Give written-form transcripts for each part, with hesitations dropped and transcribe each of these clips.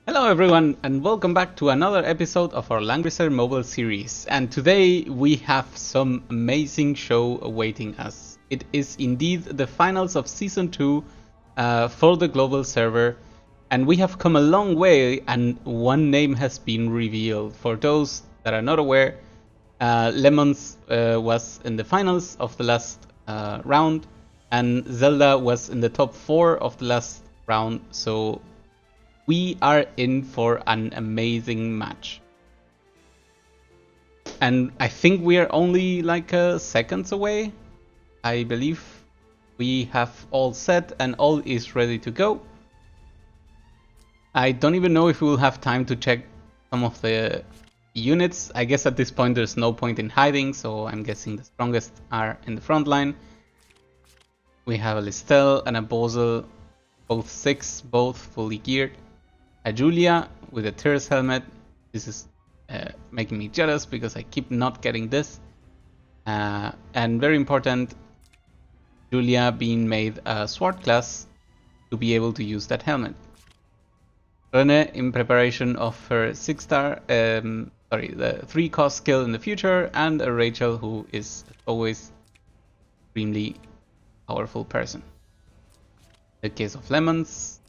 Hello everyone and welcome back to another episode of our Lagrisser mobile series. And today we have some amazing show awaiting us. It is indeed the finals of Season 2 for the global server. And we have come a long way and one name has been revealed. For those that are not aware, Lemons was in the finals of the last round. And Zelda was in the top 4 of the last round. So we are in for an amazing match. And I think we are only like seconds away. I believe we have all set and all is ready to go. I don't even know if we will have time to check some of the units. I guess at this point there's no point in hiding, so I'm guessing the strongest are in the front line. We have a Listel and a Bozel, both 6, both fully geared. A Julia with a Tears helmet. This is making me jealous because I keep not getting this. And very important, Julia being made a sword class to be able to use that helmet. Rene in preparation of her 6-star, the 3-cost skill in the future, and a Rachel who is always extremely powerful person. In the case of Lemons,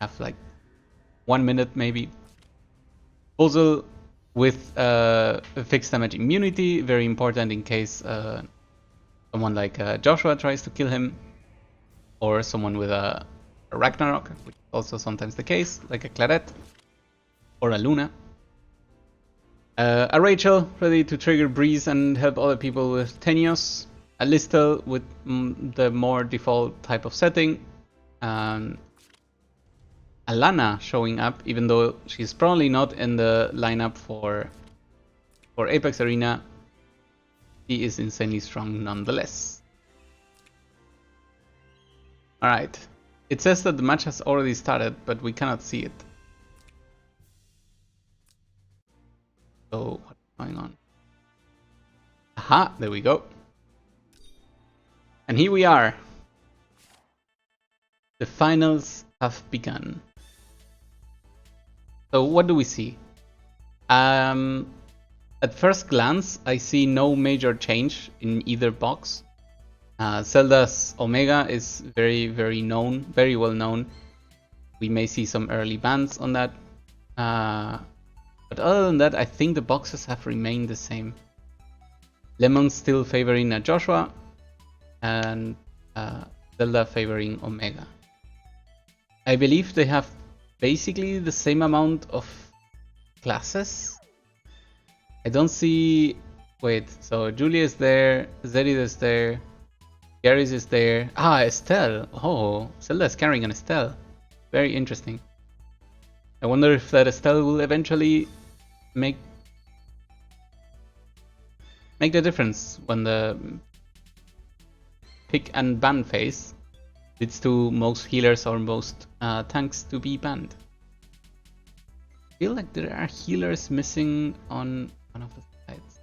have like 1 minute maybe. Bozel with fixed damage immunity, very important in case someone like Joshua tries to kill him, or someone with a Ragnarok, which is also sometimes the case, like a Claret or a Luna. A Rachel ready to trigger Breeze and help other people with Tenios. A Listel with the more default type of setting. Alana showing up, even though she's probably not in the lineup for Apex Arena. She is insanely strong nonetheless. Alright. It says that the match has already started, but we cannot see it. So, what's going on? Aha, there we go. And here we are. The finals have begun. So what do we see? At first glance, I see no major change in either box. Zelda's Omega is very well known. We may see some early bans on that. But other than that, I think the boxes have remained the same. Lemon still favoring a Joshua, and Zelda favoring Omega. I believe they have basically the same amount of classes. I don't see... Wait, so Julia is there, Zerid is there, Garrus is there. Ah, Estelle. Oh, Zelda is carrying an Estelle. Very interesting. I wonder if that Estelle will eventually make the difference when the pick and ban phase leads to most healers or most tanks to be banned. I feel like there are healers missing on one of the sides.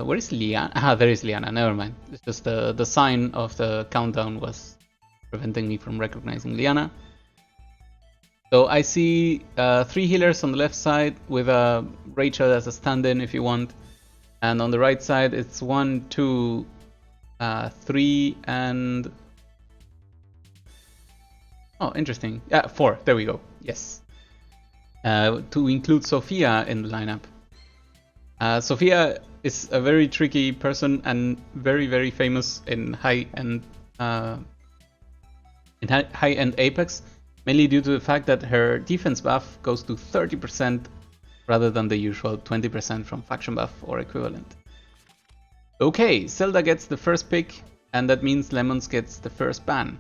Where is Liana? Ah, there is Liana, never mind. It's just the sign of the countdown was preventing me from recognizing Liana. So I see 3 healers on the left side with Rachel as a stand-in if you want. And on the right side it's 1, 2, 3 and... Oh, interesting. Yeah, 4. There we go. Yes. To include Sophia in the lineup. Sophia is a very tricky person and very famous in high-end Apex, mainly due to the fact that her defense buff goes to 30% rather than the usual 20% from faction buff or equivalent. Okay, Zelda gets the first pick, and that means Lemons gets the first ban.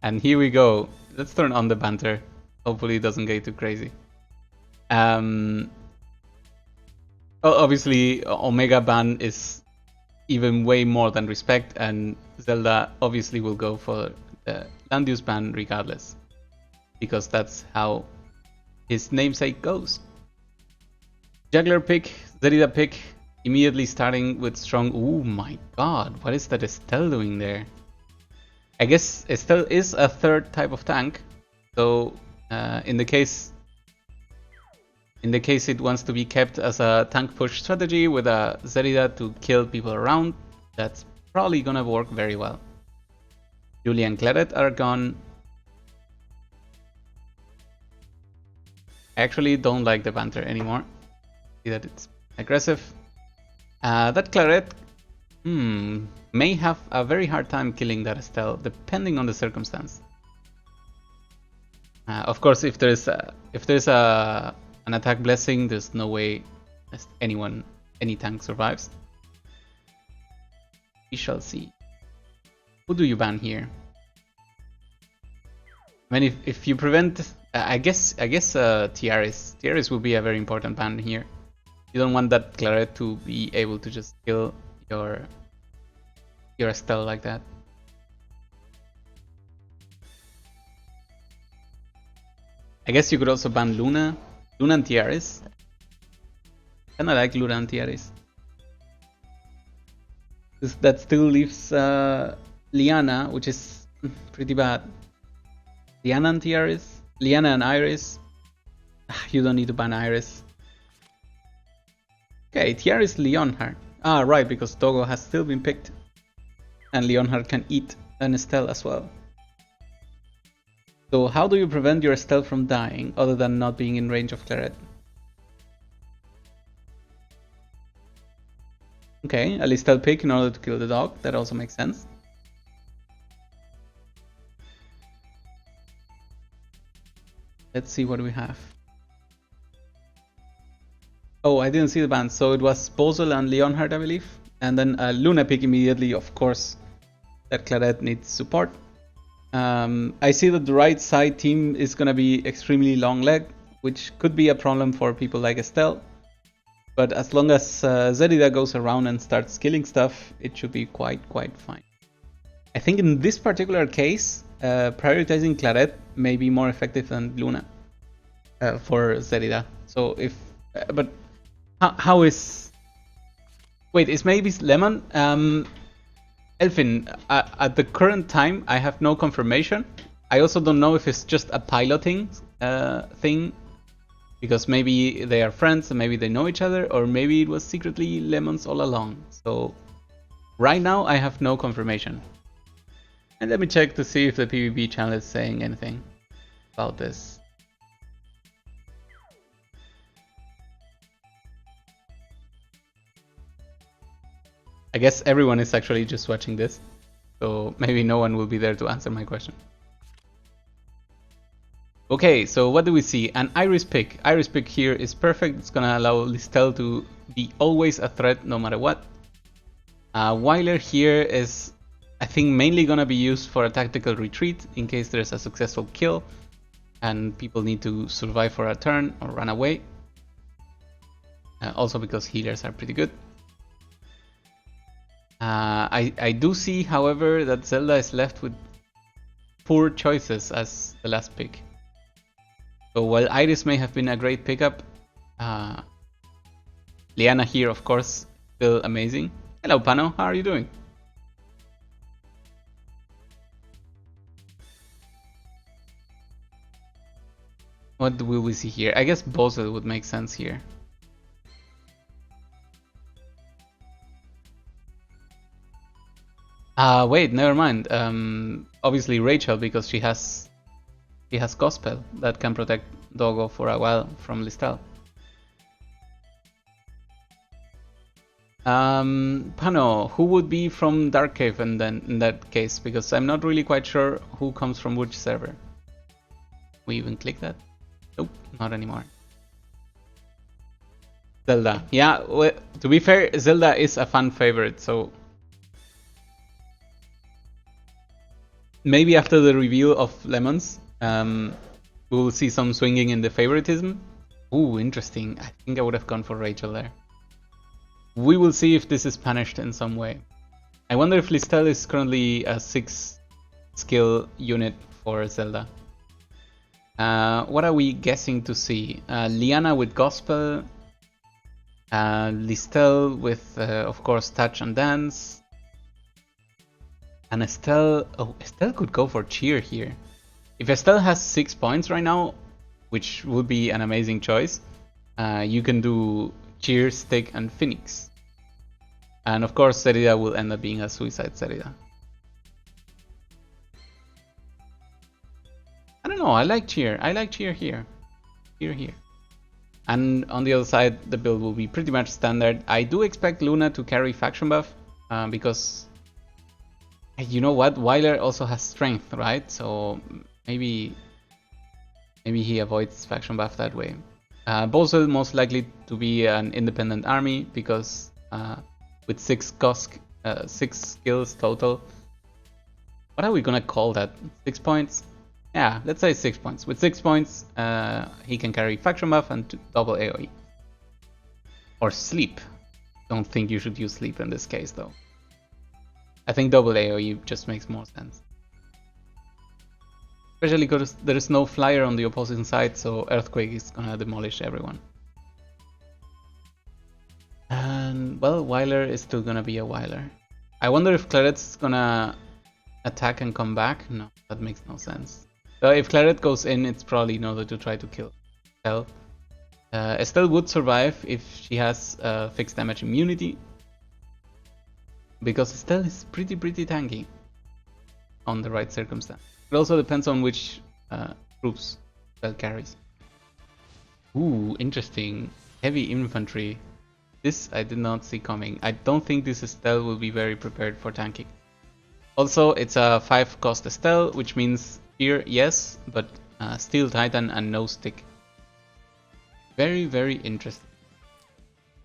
And here we go. Let's turn on the banter. Hopefully it doesn't get too crazy. Obviously, Omega ban is even way more than respect, and Zelda obviously will go for the land use ban regardless, because that's how his namesake goes. Juggler pick, Zerida pick, immediately starting with strong... Oh my god, what is that Estelle doing there? I guess Estelle is a third type of tank, so in the case it wants to be kept as a tank push strategy with a Zerida to kill people around, that's probably gonna work very well. Julie and Claret are gone. I actually don't like the banter anymore. See that it's aggressive. That Claret may have a very hard time killing that Estelle, depending on the circumstance. Of course, if there's an attack blessing, there's no way any tank survives. We shall see. Who do you ban here? I mean, if you prevent, I guess Tiaris. Tiaris will be a very important ban here. You don't want that Claret to be able to just kill your Estelle like that. I guess you could also ban Luna and Tiaris. Kinda like Luna and Tiaris. That still leaves Liana, which is pretty bad. Liana and Tiaris? Liana and Iris? You don't need to ban Iris. Okay, Tiaris Leonhardt. Ah, right, because Dogo has still been picked. And Leonhardt can eat an Estelle as well. So how do you prevent your Estelle from dying, other than not being in range of Claret? Okay, a Estelle pick in order to kill the dog, that also makes sense. Let's see what we have. Oh, I didn't see the bans, so it was Bozel and Leonhardt, I believe. And then a Luna pick immediately, of course, that Claret needs support. I see that the right side team is going to be extremely long leg, which could be a problem for people like Estelle. But as long as Zerida goes around and starts killing stuff, it should be quite fine. I think in this particular case, prioritizing Claret may be more effective than Luna for Zerida. So if... but how is... Wait, is maybe Lemon? Elfin, at the current time, I have no confirmation. I also don't know if it's just a piloting thing, because maybe they are friends and maybe they know each other, or maybe it was secretly Lemons all along. So right now I have no confirmation. And let me check to see if the PvP channel is saying anything about this. I guess everyone is actually just watching this, so maybe no one will be there to answer my question. Okay, so what do we see? An Iris pick. Iris pick here is perfect. It's gonna allow Listel to be always a threat no matter what. Weiler here is, I think, mainly gonna be used for a tactical retreat in case there's a successful kill and people need to survive for a turn or run away. Also because healers are pretty good. I do see, however, that Zelda is left with poor choices as the last pick. So while Iris may have been a great pickup, Liana here, of course, still amazing. Hello, Pano, how are you doing? What will we see here? I guess Bozel would make sense here. Wait, never mind. Obviously Rachel, because she has Gospel that can protect Dogo for a while from Listel. Pano, who would be from Dark Cave and then in that case? Because I'm not really quite sure who comes from which server. We even click that? Nope, not anymore. Zelda. Yeah, well, to be fair, Zelda is a fan favorite, so maybe after the reveal of Lemons, we'll see some swinging in the favoritism. Ooh, interesting. I think I would have gone for Rachel there. We will see if this is punished in some way. I wonder if Listel is currently a 6 skill unit for Zelda. What are we guessing to see? Liana with Gospel. Listel with, of course, Touch and Dance. And Estelle... Oh, Estelle could go for Cheer here. If Estelle has 6 points right now, which would be an amazing choice, you can do Cheer, Stick, and Phoenix. And of course, Zerida will end up being a Suicide Zerida. I don't know, I like Cheer. I like Cheer here. Cheer here. And on the other side, the build will be pretty much standard. I do expect Luna to carry Faction Buff, because... You know what? Weiler also has Strength, right? So maybe he avoids Faction Buff that way. Bosel most likely to be an independent army, because with 6 skills total. What are we gonna call that? 6 points? Yeah, let's say 6 points. With 6 points, he can carry Faction Buff and double AoE. Or Sleep. Don't think you should use Sleep in this case though. I think double AoE just makes more sense. Especially because there is no flyer on the opposing side, so Earthquake is gonna demolish everyone. And, well, Weiler is still gonna be a Weiler. I wonder if Claret's gonna attack and come back? No, that makes no sense. So if Claret goes in, it's probably in order to try to kill Estelle. Estelle would survive if she has fixed damage immunity, because Estelle is pretty tanky on the right circumstance. It also depends on which troops Estelle carries. Ooh, interesting. Heavy infantry. This I did not see coming. I don't think this Estelle will be very prepared for tanking. Also, it's a 5 cost Estelle, which means here, yes, but Steel Titan and no stick. Very interesting.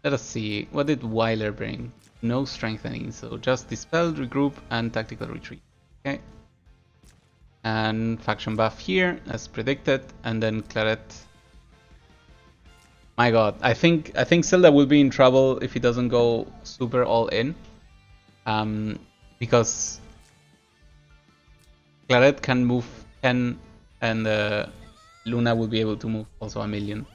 Let us see. What did Weiler bring? No strengthening, so just Dispel, Regroup, and Tactical Retreat. Okay. And Faction Buff here, as predicted, and then Claret. My god, I think Zelda will be in trouble if he doesn't go super all in. Because Claret can move 10 and Luna will be able to move also a million.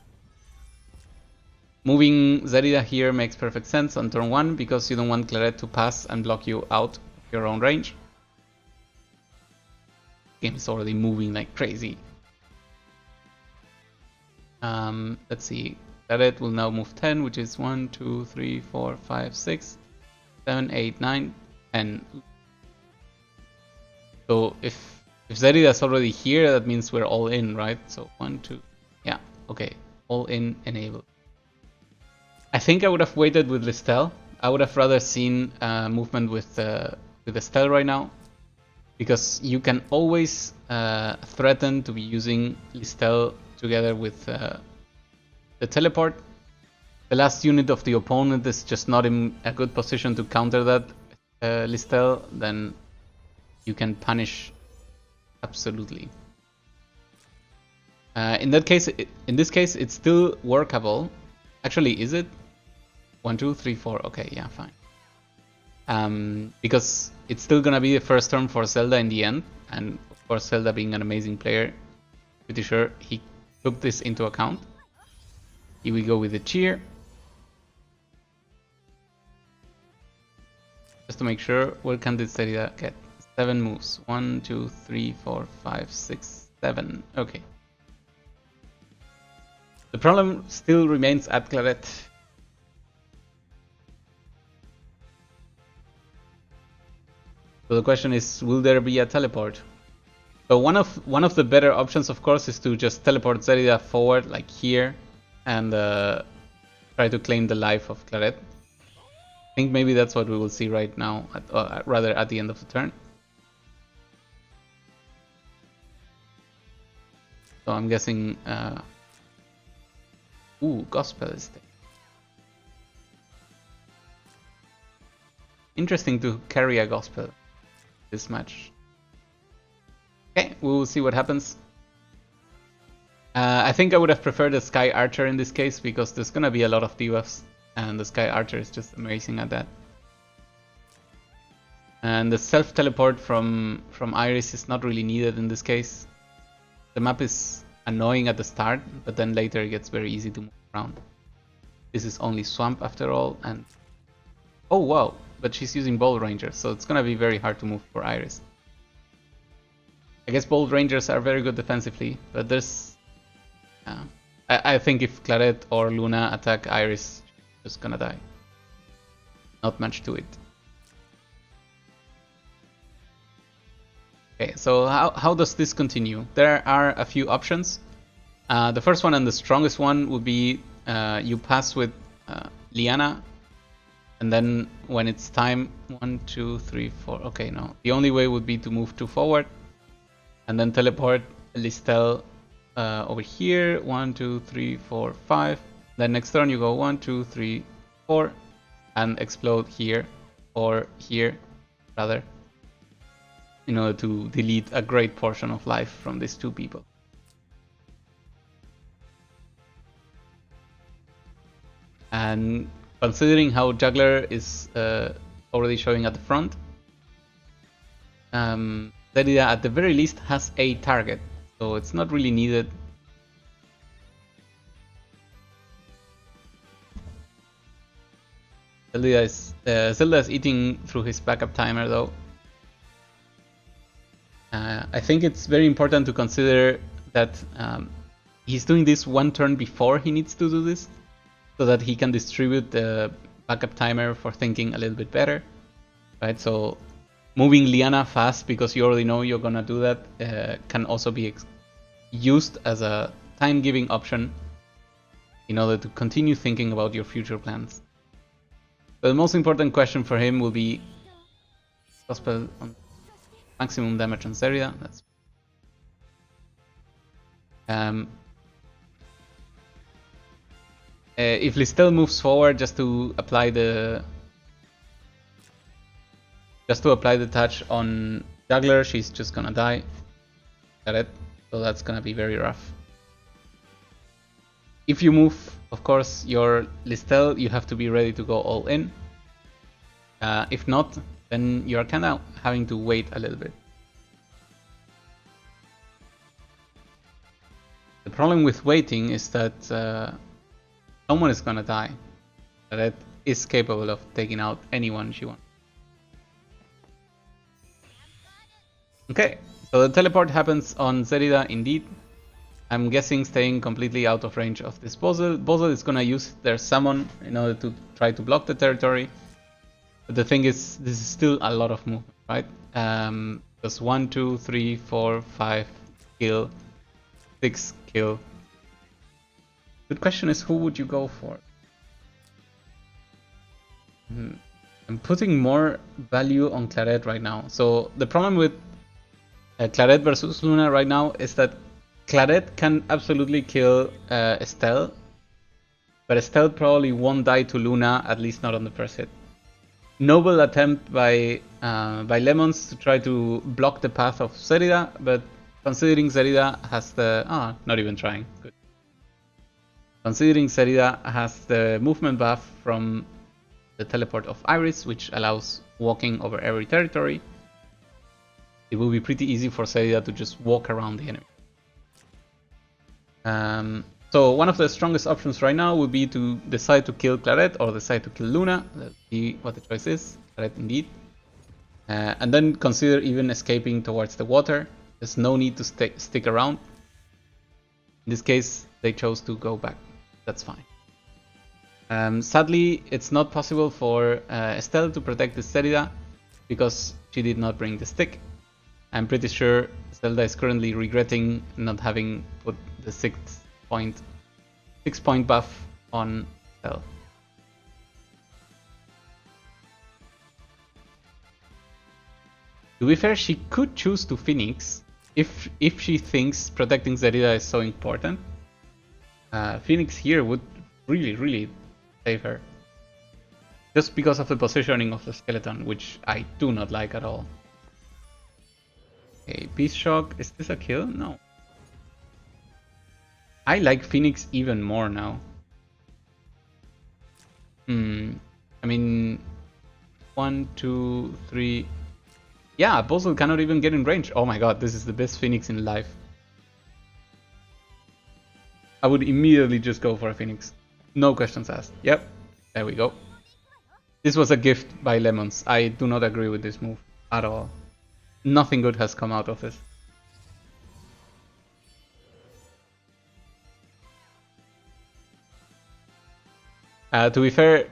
Moving Zerida here makes perfect sense on turn 1 because you don't want Claret to pass and block you out of your own range. The game is already moving like crazy. Let's see. Claret will now move 10, which is 1, 2, 3, 4, 5, 6, 7, 8, 9, 10. So if Zerida is already here, that means we're all in, right? So 1, 2, yeah, okay, all in enabled. I think I would have waited with Listel. I would have rather seen movement with Estelle right now, because you can always threaten to be using Listel together with the teleport. The last unit of the opponent is just not in a good position to counter that Listel, then you can punish absolutely. In this case, it's still workable. Actually, is it? 1, 2, 3, 4. Okay, yeah, fine. Because it's still gonna be the first turn for Zelda in the end, and of course, Zelda being an amazing player, pretty sure he took this into account. Here we go with the cheer. Just to make sure, what can this Zerida get? 7 moves. 1, 2, 3, 4, 5, 6, 7. Okay. The problem still remains at Claret. So the question is, will there be a teleport? So one of the better options, of course, is to just teleport Zerida forward, like here, and try to claim the life of Claret. I think maybe that's what we will see right now, rather at the end of the turn. So I'm guessing... Ooh, Gospel is there. Interesting to carry a Gospel this match. Okay, we will see what happens. I think I would have preferred the Sky Archer in this case, because there's gonna be a lot of debuffs, and the Sky Archer is just amazing at that. And the self-teleport from Iris is not really needed in this case. The map is annoying at the start, but then later it gets very easy to move around. This is only Swamp after all, and... Oh wow, but she's using Bold Rangers, so it's gonna be very hard to move for Iris. I guess Bold Rangers are very good defensively, but there's... I think if Claret or Luna attack Iris, she's just gonna die. Not much to it. Okay, so how does this continue? There are a few options. The first one and the strongest one would be you pass with Liana, and then when it's time, 1, 2, 3, 4. Okay, no. The only way would be to move 2 forward, and then teleport Listel over here. 1, 2, 3, 4, 5. Then next turn you go 1, 2, 3, 4, and explode here or here, rather, in order to delete a great portion of life from these 2 people. And considering how Juggler is already showing at the front, Zelda at the very least has a target, so it's not really needed. Zelda is eating through his backup timer though. I think it's very important to consider that he's doing this 1 turn before he needs to do this, so that he can distribute the backup timer for thinking a little bit better, right? So moving Liana fast because you already know you're gonna do that can also be used as a time-giving option in order to continue thinking about your future plans. But the most important question for him will be Gospel on maximum damage on Zerida. That's if Listel moves forward just to apply the touch on Juggler, she's just gonna die. Got it? So that's gonna be very rough. If you move, of course, your Listel, you have to be ready to go all in. If not, then you're kind of having to wait a little bit. The problem with waiting is that someone is gonna die. That is capable of taking out anyone she wants. Okay, so the teleport happens on Zerida indeed. I'm guessing staying completely out of range of this Bozel. Bozel is gonna use their summon in order to try to block the territory. But the thing is, this is still a lot of movement, right? Because 1, 2, 3, 4, 5 kill, 6 kill. Good question is, who would you go for? I'm putting more value on Claret right now. So the problem with Claret versus Luna right now is that Claret can absolutely kill Estelle, but Estelle probably won't die to Luna, at least not on the first hit. Noble attempt by Lemons to try to block the path of Zerida, but considering Zerida has the... not even trying. Good. Considering Zerida has the movement buff from the teleport of Iris, which allows walking over every territory, it will be pretty easy for Zerida to just walk around the enemy. So one of the strongest options right now would be to decide to kill Claret or decide to kill Luna. Let's see what the choice is. Claret indeed. And then consider even escaping towards the water. There's no need to stick around. In this case, they chose to go back. That's fine. Sadly, it's not possible for Estelle to protect the Zerida because she did not bring the stick. I'm pretty sure Zelda is currently regretting not having put the 6-point buff on Estelle. To be fair, she could choose to Phoenix if she thinks protecting Zerida is so important. Phoenix here would really save her. Just because of the positioning of the skeleton, which I do not like at all. Okay, Beast Shock, is this a kill? No. I like Phoenix even more now. I mean, 1, 2, 3. Yeah, Bozel cannot even get in range. Oh my god, this is the best Phoenix in life. I would immediately just go for a Phoenix. No questions asked. Yep, there we go. This was a gift by Lemons. I do not agree with this move at all. Nothing good has come out of this. To be fair,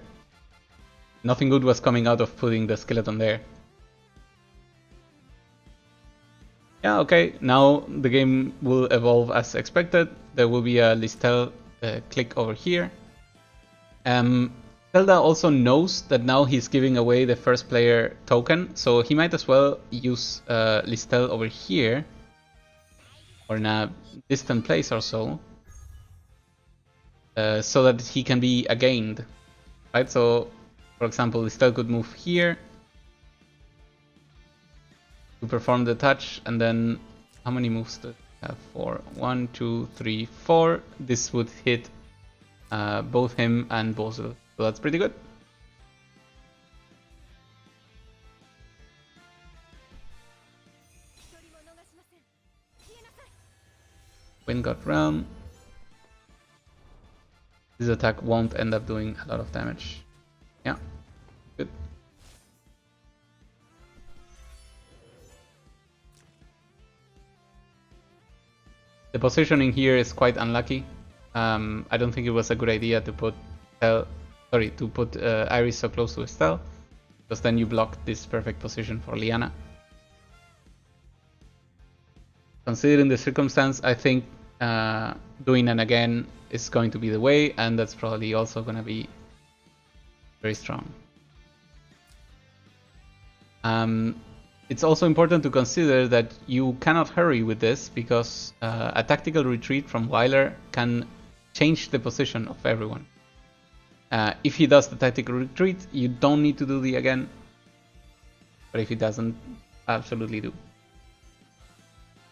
nothing good was coming out of putting the skeleton there. Yeah, okay, now the game will evolve as expected. There will be a Listel click over here. Zelda also knows that now he's giving away the first player token, so he might as well use Listel over here, or in a distant place or so, so that he can be gained, right? So, for example, Listel could move here to perform the touch, and then how many moves does he have? 4. 1, 2, 3, 4. This would hit both him and Bosel, so that's pretty good. Wind got Realm. This attack won't end up doing a lot of damage. Yeah, good. The positioning here is quite unlucky. I don't think it was a good idea to put Iris so close to Estelle, because then you block this perfect position for Liana. Considering the circumstance, I think doing an again is going to be the way, and that's probably also going to be very strong. It's also important to consider that you cannot hurry with this, because a tactical retreat from Weiler can change the position of everyone. If he does the tactical retreat, you don't need to do the again, but if he doesn't, absolutely do.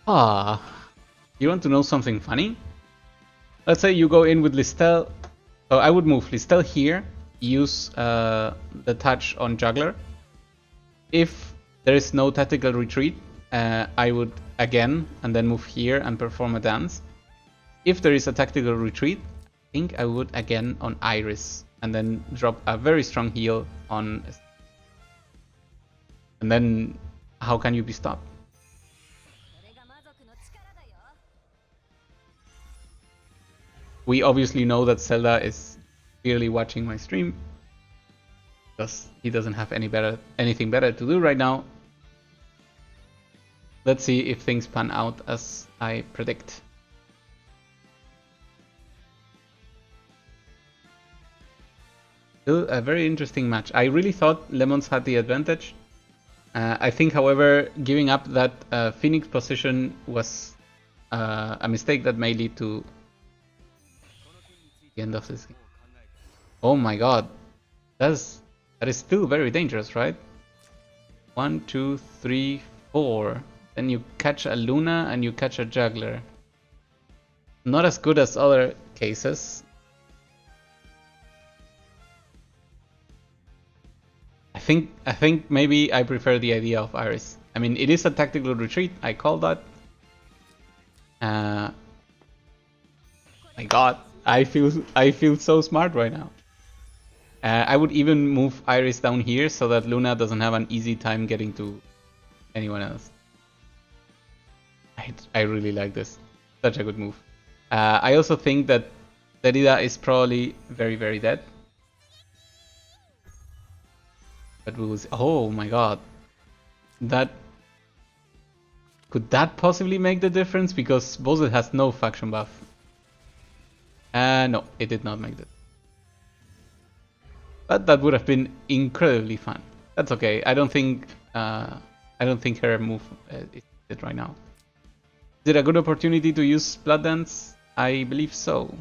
You want to know something funny? Let's say you go in with Listel. So I would move Listel here, use the touch on Juggler. If there is no tactical retreat, I would again and then move here and perform a dance. If there is a tactical retreat, I think I would again on Iris and then drop a very strong heal on. And then how can you be stopped? We obviously know that Zelda is clearly watching my stream, because he doesn't have anything better to do right now. Let's see if things pan out as I predict. Still a very interesting match. I really thought Lemons had the advantage. I think, however, giving up that Phoenix position was a mistake that may lead to the end of this game. Oh my god, that is still very dangerous, right? 1, 2, 3, 4. Then you catch a Luna and you catch a Juggler. Not as good as other cases. I think maybe I prefer the idea of Iris. I mean, it is a tactical retreat. I call that. My god, I feel so smart right now. I would even move Iris down here so that Luna doesn't have an easy time getting to anyone else. I really like this. Such a good move. I also think that Derrida is probably very, very dead. But we will see. Oh my god. Could that possibly make the difference? Because Bozet has no faction buff. No, it did not make that. But that would have been incredibly fun. That's okay. I don't think her move is it right now. Is it a good opportunity to use Blood Dance? I believe so.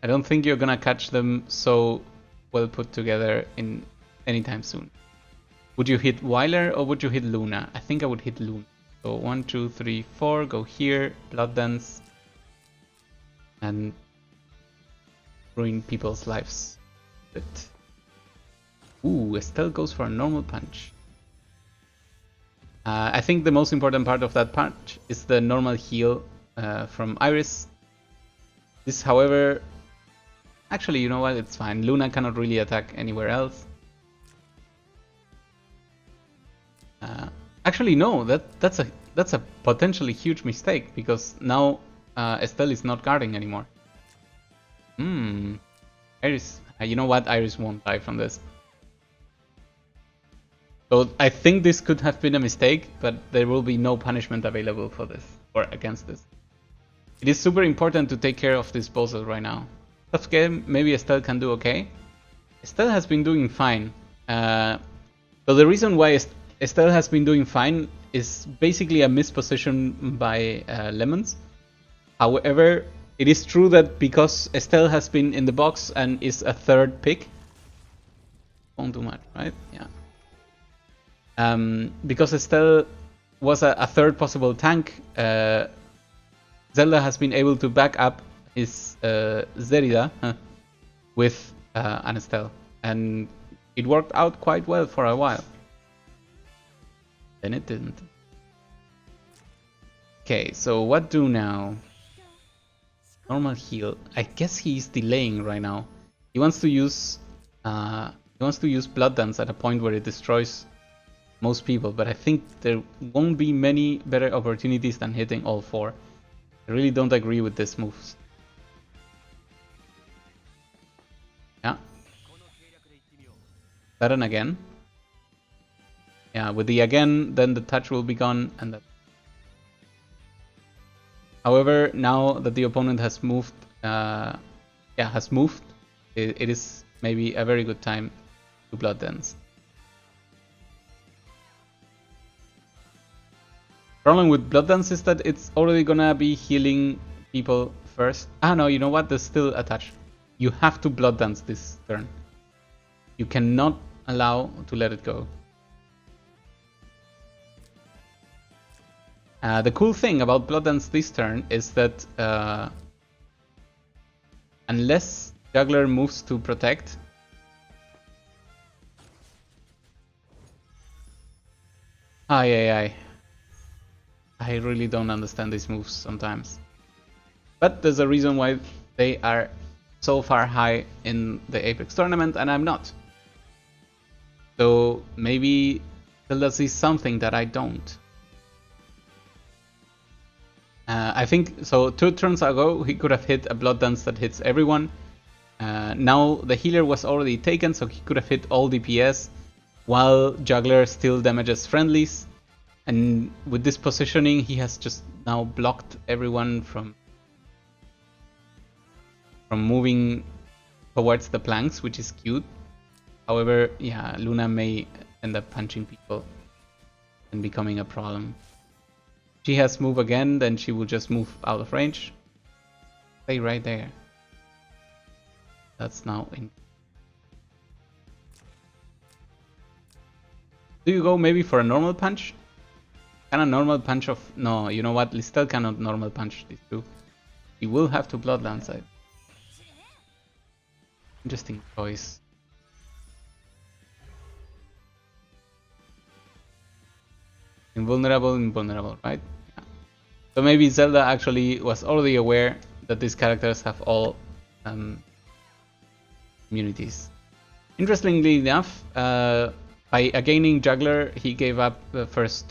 I don't think you're gonna catch them so well put together in anytime soon. Would you hit Weiler or would you hit Luna? I think I would hit Luna. So 1, 2, 3, 4. Go here. Blood Dance. And ruin people's lives. But ooh, Estelle goes for a normal punch. I think the most important part of that punch is the normal heal from Iris. This, however, Actually, you know what? It's fine. Luna cannot really attack anywhere else. Actually, no. That's a potentially huge mistake because now Estelle is not guarding anymore. Iris. You know what? Iris won't die from this. So I think this could have been a mistake, but there will be no punishment available for this or against this. It is super important to take care of this bossel right now. Tough game, maybe Estelle can do okay. Estelle has been doing fine. So the reason why Estelle has been doing fine is basically a misposition by Lemons. However, it is true that because Estelle has been in the box and is a third pick, won't do much, right? Yeah. Because Estelle was a third possible tank, Zelda has been able to back up his Zerida with an Estelle, and it worked out quite well for a while. Then it didn't. Okay, so what do now? Normal heal. I guess he's delaying right now. He wants to use Blood Dance at a point where it destroys most people, but I think there won't be many better opportunities than hitting all four. I really don't agree with this moves. Yeah. Sudden again. Yeah, with the again, then the touch will be gone, and that. However, now that the opponent has moved, it is maybe a very good time to Blood Dance. Problem with Blood Dance is that it's already gonna be healing people first. Ah no, you know what? There's still a touch. You have to Blood Dance this turn. You cannot allow to let it go. The cool thing about Blood Dance this turn is that unless Juggler moves to protect, I really don't understand these moves sometimes. But there's a reason why they are so far high in the Apex tournament and I'm not. So maybe Zelda sees something that I don't. I think, so 2 turns ago he could have hit a Blood Dance that hits everyone. Now the healer was already taken, so he could have hit all DPS, while Juggler still damages friendlies. And with this positioning, he has just now blocked everyone from moving towards the planks, which is cute. However, yeah, Luna may end up punching people and becoming a problem. If she has move again, then she will just move out of range. Stay right there. That's now in. Do you go maybe for a normal punch? Can a normal punch of... No, you know what? Listel cannot normal punch these two. He will have to Blood Dance it. Interesting choice. Invulnerable, right? Yeah. So maybe Zelda actually was already aware that these characters have all immunities. Interestingly enough, by gaining Juggler, he gave up the first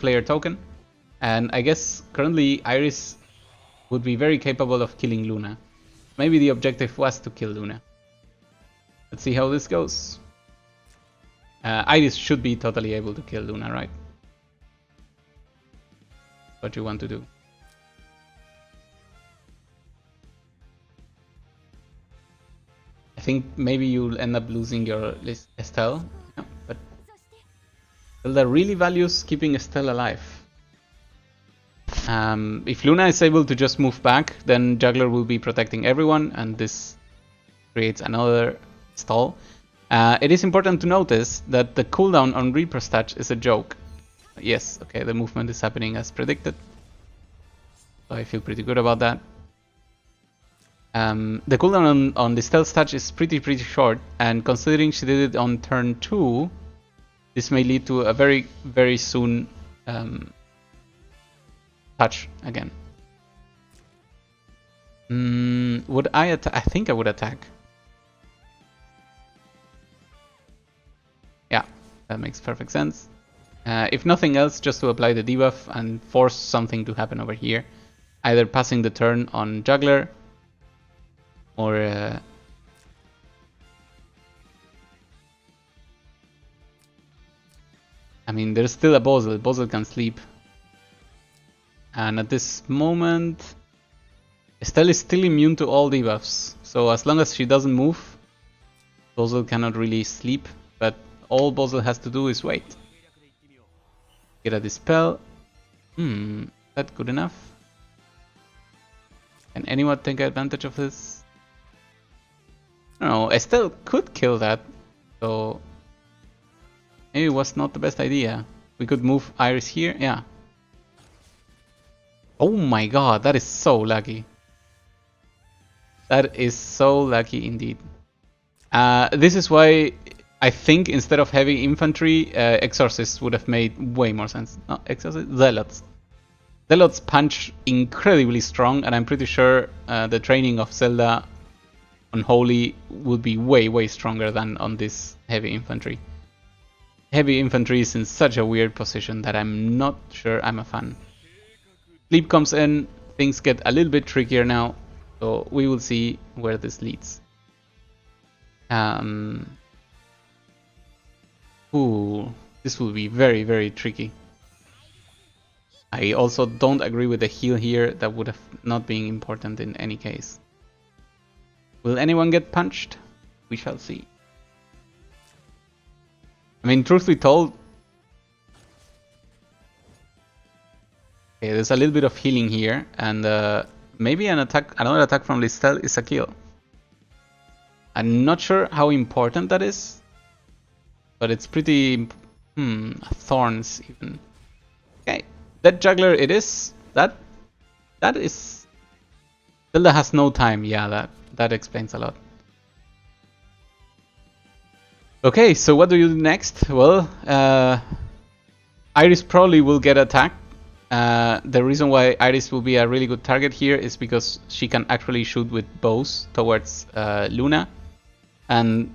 player token, and I guess currently Iris would be very capable of killing Luna. Maybe the objective was to kill Luna. Let's see how this goes. Iris should be totally able to kill Luna, right? What you want to do. I think maybe you'll end up losing your Estelle, yeah, but Zelda really values keeping Estelle alive. If Luna is able to just move back, then Juggler will be protecting everyone, and this creates another stall. It is important to notice that the cooldown on Reaper's Touch is a joke. Yes, okay, the movement is happening as predicted. So I feel pretty good about that. The cooldown on the Stealth Touch is pretty short, and considering she did it on turn 2, this may lead to a very, very soon touch again. Would I attack? I think I would attack. Yeah, that makes perfect sense. If nothing else, just to apply the debuff and force something to happen over here. Either passing the turn on Juggler, or I mean, there's still a Bozel. Bozel can sleep. And at this moment, Estelle is still immune to all debuffs. So as long as she doesn't move, Bozel cannot really sleep. But all Bozel has to do is wait. Get a Dispel. That good enough? Can anyone take advantage of this? I don't know, Estelle could kill that. So maybe it was not the best idea. We could move Iris here, yeah. Oh my god, that is so lucky. That is so lucky indeed. This is why I think instead of heavy infantry, Exorcists would have made way more sense. No, Exorcists? Zealots. Zealots punch incredibly strong, and I'm pretty sure the training of Zelda on Holy would be way stronger than on this heavy infantry. Heavy infantry is in such a weird position that I'm not sure I'm a fan. Sleep comes in, things get a little bit trickier now, so we will see where this leads. Ooh, this will be very tricky. I also don't agree with the heal here. That would have not been important in any case. Will anyone get punched? We shall see. I mean, truth be told, okay, there's a little bit of healing here, and maybe another attack from Listel is a kill. I'm not sure how important that is, but it's pretty... thorns even. Okay, that Juggler it is. That is... Zelda has no time, yeah, that explains a lot. Okay, so what do you do next? Well, Iris probably will get attacked. The reason why Iris will be a really good target here is because she can actually shoot with bows towards Luna. And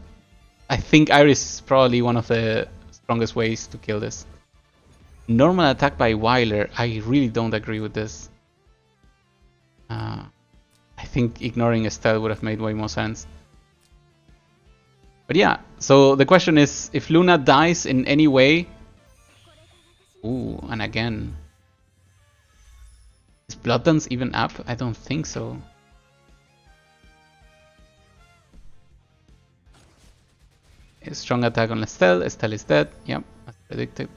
I think Iris is probably one of the strongest ways to kill this. Normal attack by Wyler, I really don't agree with this. I think ignoring Estelle would have made way more sense. But yeah, so the question is, if Luna dies in any way... Ooh, and again... Is Blood Dance even up? I don't think so. A strong attack on Estelle. Estelle is dead. Yep, as predicted.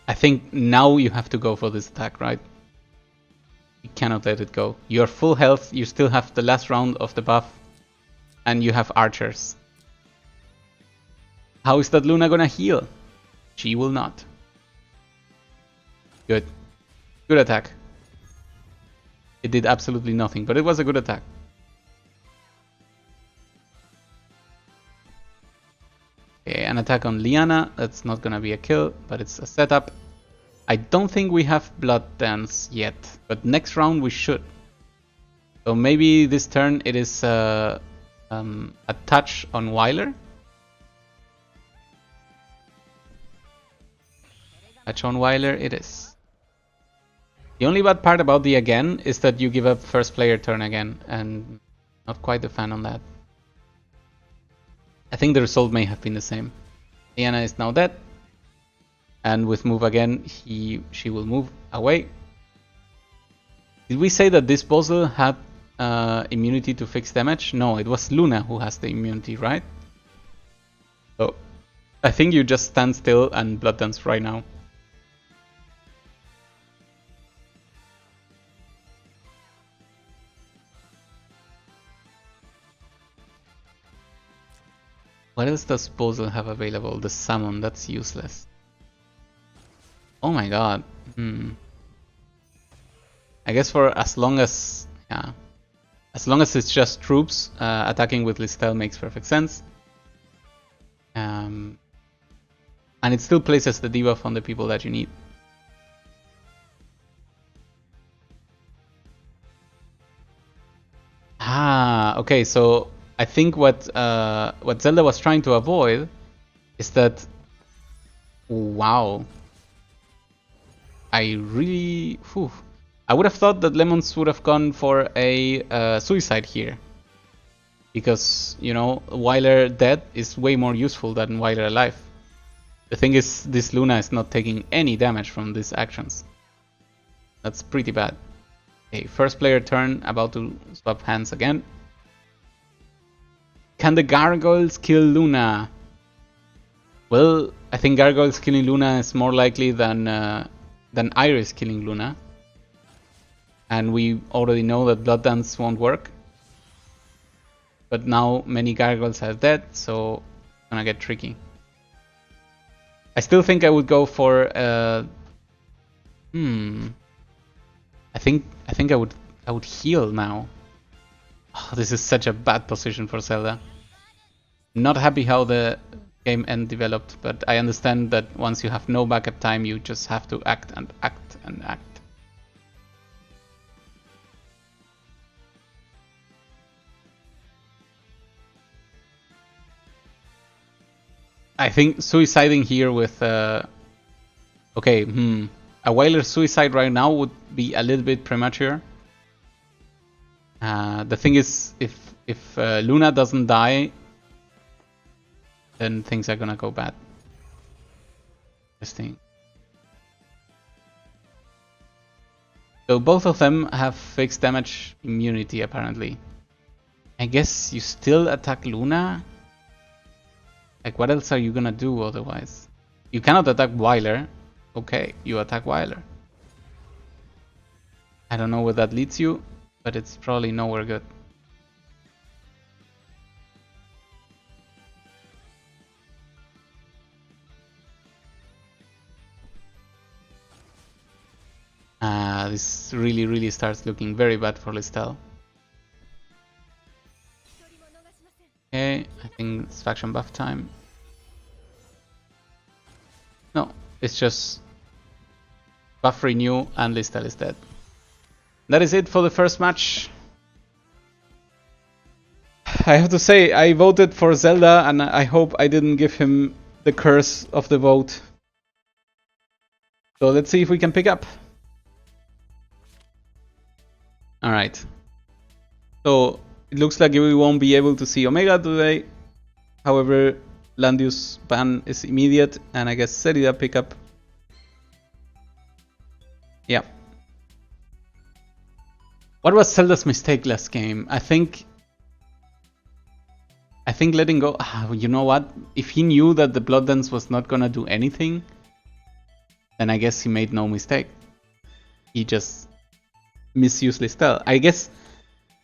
I think now you have to go for this attack, right? You cannot let it go. You're full health, you still have the last round of the buff, and you have archers. How is that Luna gonna heal? She will not. Good. Good attack. It did absolutely nothing, but it was a good attack. Okay, an attack on Liana. That's not gonna be a kill, but it's a setup. I don't think we have Blood Dance yet, but next round we should. So maybe this turn it is a touch on Wyler. Touch on Wyler it is. The only bad part about the again is that you give up first player turn again, and not quite a fan on that. I think the result may have been the same. Liana is now dead. And with move again, she will move away. Did we say that this Bozel had immunity to fixed damage? No, it was Luna who has the immunity, right? So I think you just stand still and Blood Dance right now. What else does Bozel have available? The summon, that's useless. Oh my god. I guess for as long as... yeah. As long as it's just troops, attacking with Listel makes perfect sense. And it still places the debuff on the people that you need. Okay, so I think what Zelda was trying to avoid is that. Wow. I really. Whew, I would have thought that Lemons would have gone for a suicide here. Because, you know, Wyler dead is way more useful than Wyler alive. The thing is, this Luna is not taking any damage from these actions. That's pretty bad. Okay, first player turn, about to swap hands again. Can the Gargoyles kill Luna? Well, I think Gargoyles killing Luna is more likely than Iris killing Luna. And we already know that Blood Dance won't work. But now many Gargoyles are dead, so it's gonna get tricky. I still think I would go for I think I would heal now. Oh, this is such a bad position for Zelda. Not happy how the game end developed, but I understand that once you have no backup time, you just have to act and act and act. I think suiciding here with okay, a Wyler suicide right now would be a little bit premature. The thing is, if Luna doesn't die, then things are gonna go bad. Interesting. So both of them have fixed damage immunity apparently. I guess you still attack Luna? Like, what else are you gonna do otherwise? You cannot attack Wyler. Okay, you attack Wyler. I don't know where that leads you, but it's probably nowhere good. This really starts looking very bad for Listel. Okay, I think it's faction buff time. No, it's just buff renew and Listel is dead. That is it for the first match. I have to say, I voted for Zelda and I hope I didn't give him the curse of the vote. So let's see if we can pick up. Alright. So it looks like we won't be able to see Omega today. However, Landius ban is immediate and I guess Zelda pickup. Yeah. What was Zelda's mistake last game? I think letting go. You know what? If he knew that the Blood Dance was not gonna do anything, then I guess he made no mistake. He just misused Listel. I guess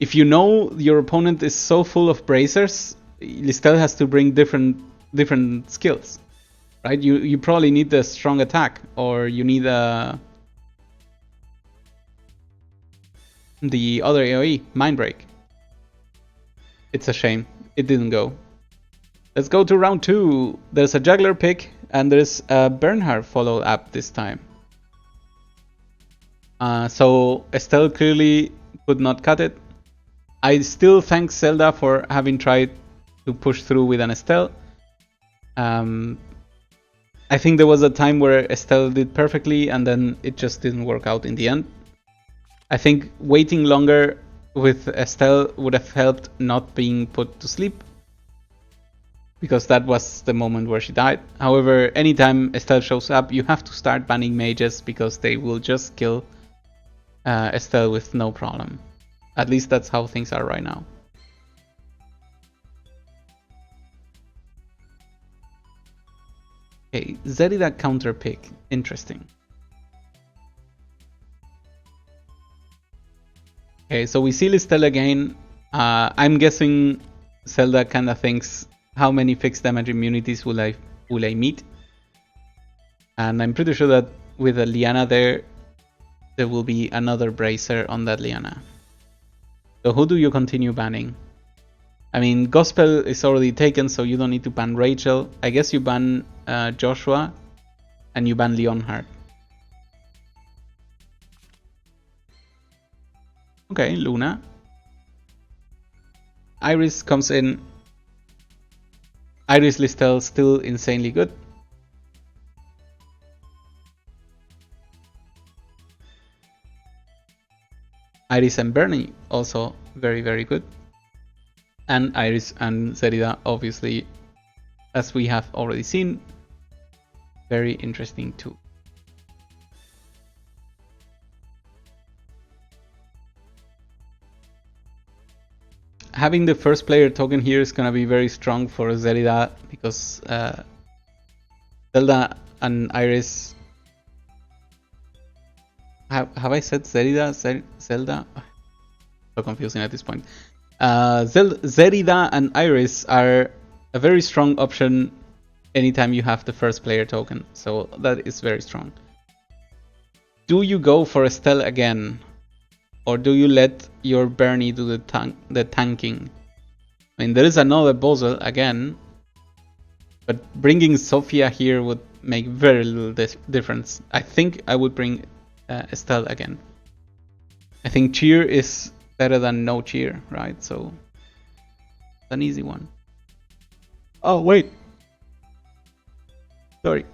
if you know your opponent is so full of bracers, Listel has to bring different skills, right? You probably need the strong attack, or you need the other AoE, Mind Break. It's a shame it didn't go. Let's go to round 2. There's a juggler pick and there's a Bernhard follow up this time. So Estelle clearly could not cut it. I still thank Zelda for having tried to push through with an Estelle. I think there was a time where Estelle did perfectly and then it just didn't work out in the end. I think waiting longer with Estelle would have helped not being put to sleep, because that was the moment where she died. However, anytime Estelle shows up, you have to start banning mages because they will just kill Estelle with no problem. At least that's how things are right now. Okay, Zerida counter pick. Interesting. Okay, so we see Listel again. I'm guessing Zelda kinda thinks, how many fixed damage immunities will I meet? And I'm pretty sure that with a Liana there will be another bracer on that Liana. So who do you continue banning? I mean, Gospel is already taken, so you don't need to ban Rachel. I guess you ban Joshua and you ban Leonhard. Okay, Luna. Iris comes in. Iris Listel still insanely good. Iris and Bernie also very, very good. And Iris and Zerida, obviously, as we have already seen, very interesting too. Having the first player token here is gonna be very strong for Zerida because Zelda and Iris. Have I said Zerida? Zelda? So confusing at this point. Zerida and Iris are a very strong option anytime you have the first player token, so that is very strong. Do you go for Estelle again, or do you let your Bernie do the tanking? I mean, there is another Bosel again, but bringing Sophia here would make very little difference. I think I would bring Estelle again. I think cheer is better than no cheer, right? So it's an easy one. Oh wait, sorry.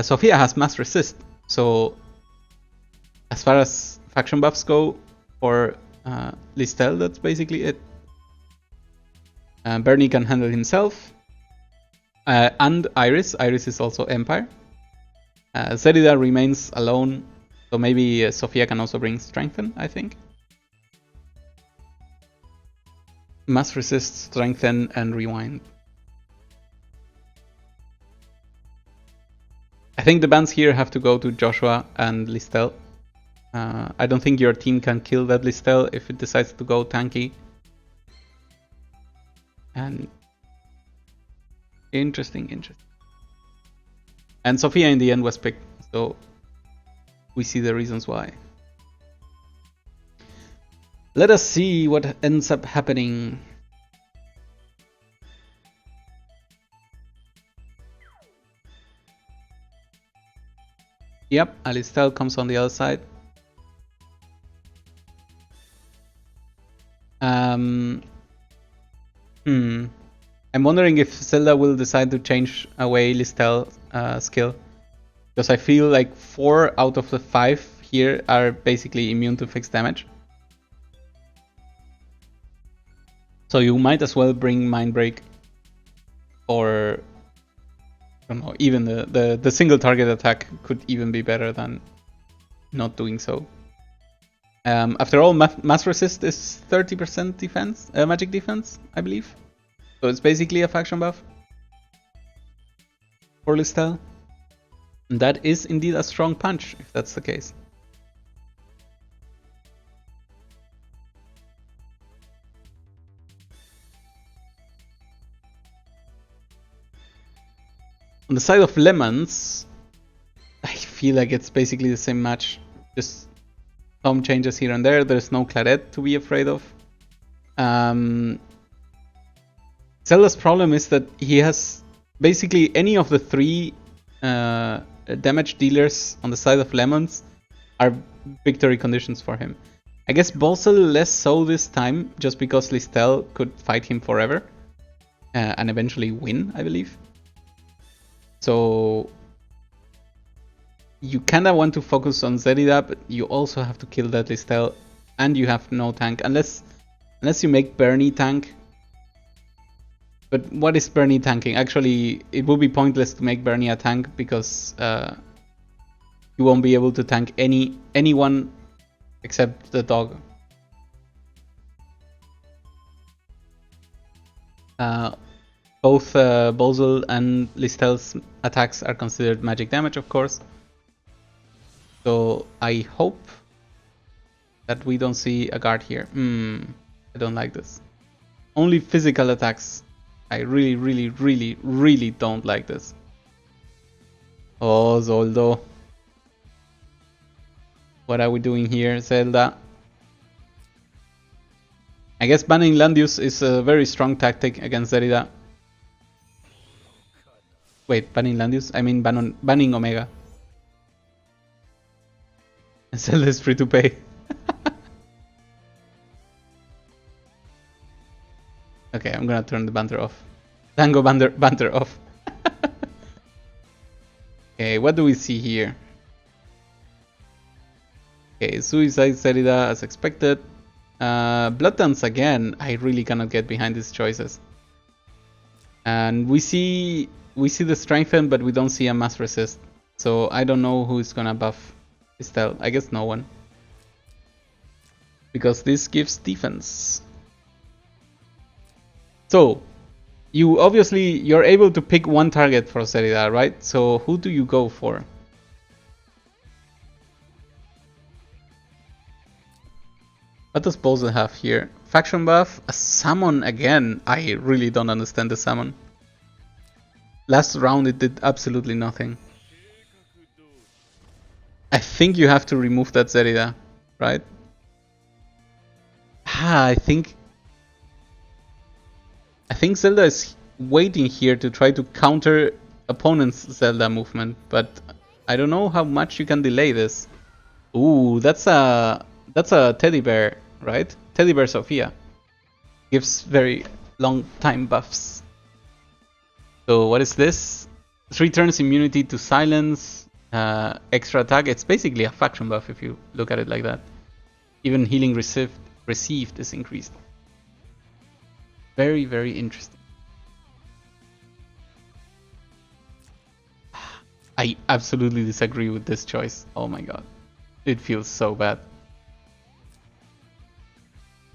Sophia has mass resist, so as far as faction buffs go for Listel, that's basically it. Bernie can handle himself, and Iris. Iris is also Empire. Zerida remains alone, so maybe Sophia can also bring Strengthen, I think. Mass resist, Strengthen, and Rewind. I think the bans here have to go to Joshua and Listel. I don't think your team can kill that Listel if it decides to go tanky. And interesting. And Sophia in the end was picked, so we see the reasons why. Let us see what ends up happening. Yep, Alistel comes on the other side. I'm wondering if Zelda will decide to change away Listel's skill. Because I feel like 4 out of the 5 here are basically immune to fixed damage. So you might as well bring Mind Break. Or I don't know, even the single target attack could even be better than not doing so. After all, mass resist is 30% defense, magic defense, I believe. So it's basically a faction buff for Listel. And that is indeed a strong punch, if that's the case. On the side of Lemons, I feel like it's basically the same match. Just some changes here and there. There's no Claret to be afraid of. Zelda's problem is that he has basically any of the 3 damage dealers on the side of Lemons are victory conditions for him. I guess Bosel less so this time, just because Listel could fight him forever and eventually win, I believe. So you kinda want to focus on Zerida, but you also have to kill that Listel, and you have no tank unless you make Bernie tank. But what is Bernie tanking? Actually, it would be pointless to make Bernie a tank because you won't be able to tank anyone except the dog. Both Bosel and Listel's attacks are considered magic damage, of course. So I hope that we don't see a guard here. I don't like this. Only physical attacks. I really don't like this. Oh, Zoldo. What are we doing here, Zelda? I guess banning Landius is a very strong tactic against Zerida. Wait, banning Landius? I mean banning Omega. Zelda is free to pay. Okay, I'm gonna turn the banter off. Tango banter off. Okay, what do we see here? Okay, Suicide Zelda as expected. Blood Dance again. I really cannot get behind these choices. And we see the strengthen, but we don't see a mass resist. So I don't know who's gonna buff Estelle. I guess no one. Because this gives defense. So you're able to pick one target for Zelda, right? So who do you go for? What does Bowser have here? Faction buff, a summon again. I really don't understand the summon. Last round it did absolutely nothing. I think you have to remove that Zelda, right? I think Zelda is waiting here to try to counter opponent's Zelda movement, but I don't know how much you can delay this. Ooh, that's a teddy bear, right? Teddy bear Sophia. Gives very long time buffs. So what is this? 3 turns immunity to silence, extra attack. It's basically a faction buff if you look at it like that. Even healing received is increased. Very, very interesting. I absolutely disagree with this choice. Oh my god. It feels so bad.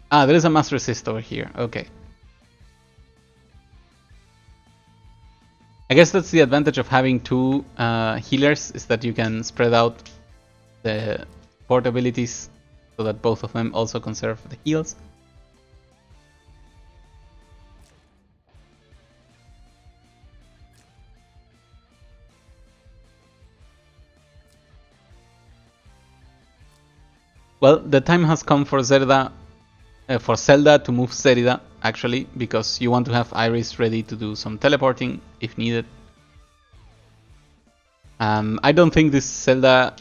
Ah, there is a mass resist over here. Okay. I guess that's the advantage of having 2 healers, is that you can spread out the support abilities so that both of them also conserve the heals. Well, the time has come for Zelda to move Zelda, actually, because you want to have Iris ready to do some teleporting if needed. I don't think this Zelda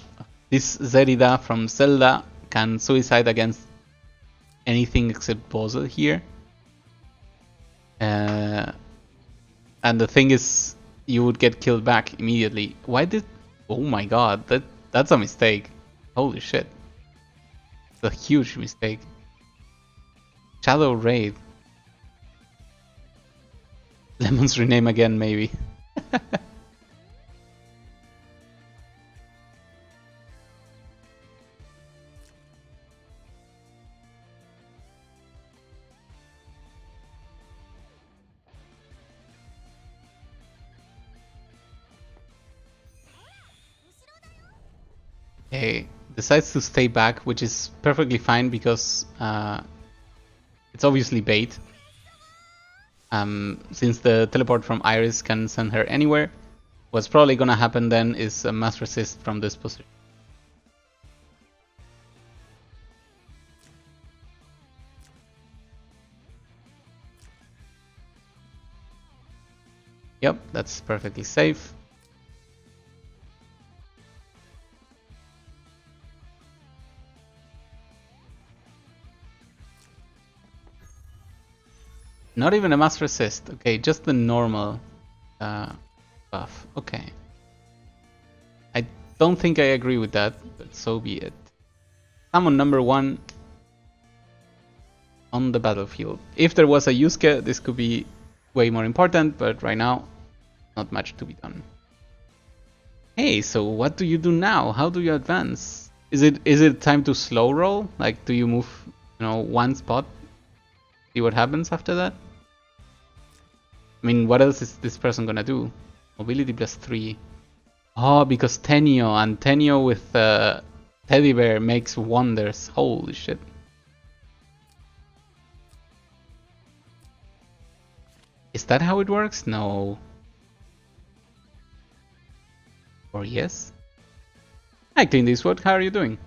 from Zelda can suicide against anything except Bowser here. And the thing is, you would get killed back immediately. Why did... Oh my god, that's a mistake. Holy shit. It's a huge mistake. Shadow Raid. Lemon's rename again, maybe. Okay, decides to stay back, which is perfectly fine because it's obviously bait. Since the teleport from Iris can send her anywhere, what's probably gonna happen then is a mass resist from this position. Yep, that's perfectly safe. Not even a mass resist. Okay, just the normal buff. Okay. I don't think I agree with that, but so be it. Summon number 1 on the battlefield. If there was a Yusuke, this could be way more important, but right now, not much to be done. Hey, so what do you do now? How do you advance? Is it time to slow roll? Like, do you move, one spot? See what happens after that? I mean, what else is this person gonna do? Mobility +3. Oh, because Tenio with Teddy Bear makes wonders. Holy shit. Is that how it works? No. Or yes? Hi, Clint Eastwood, how are you doing?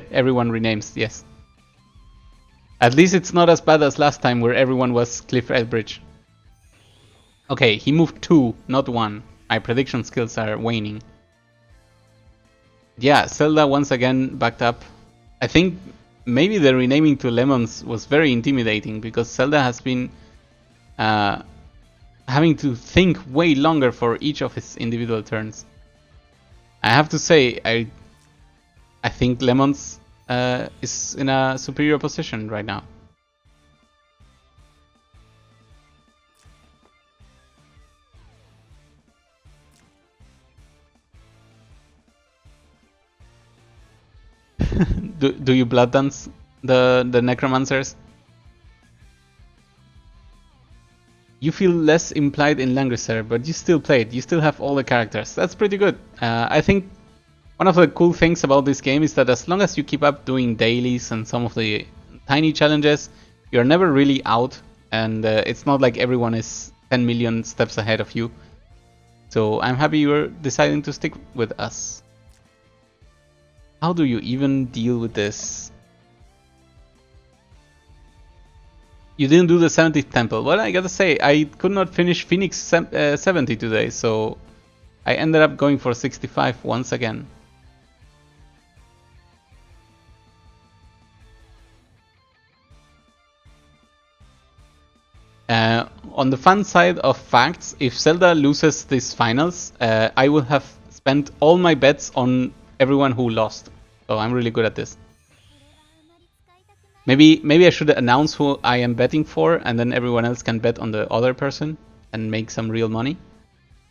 Everyone renames, yes. At least it's not as bad as last time where everyone was Cliff Edbridge. Okay, he moved 2, not 1. My prediction skills are waning. Yeah, Zelda once again backed up. I think maybe the renaming to Lemons was very intimidating because Zelda has been having to think way longer for each of his individual turns. I have to say, I think Lemons is in a superior position right now. do you blood dance the necromancers? You feel less implied in Lagrisser, but you still played. You still have all the characters. That's pretty good. I think one of the cool things about this game is that as long as you keep up doing dailies and some of the tiny challenges, you're never really out, and it's not like everyone is 10 million steps ahead of you. So I'm happy you're deciding to stick with us. How do you even deal with this? You didn't do the 70th temple. Well, I gotta say, I could not finish Phoenix 70 today, so I ended up going for 65 once again. On the fun side of facts, if Zelda loses these finals, I will have spent all my bets on everyone who lost. So I'm really good at this. Maybe I should announce who I am betting for, and then everyone else can bet on the other person and make some real money.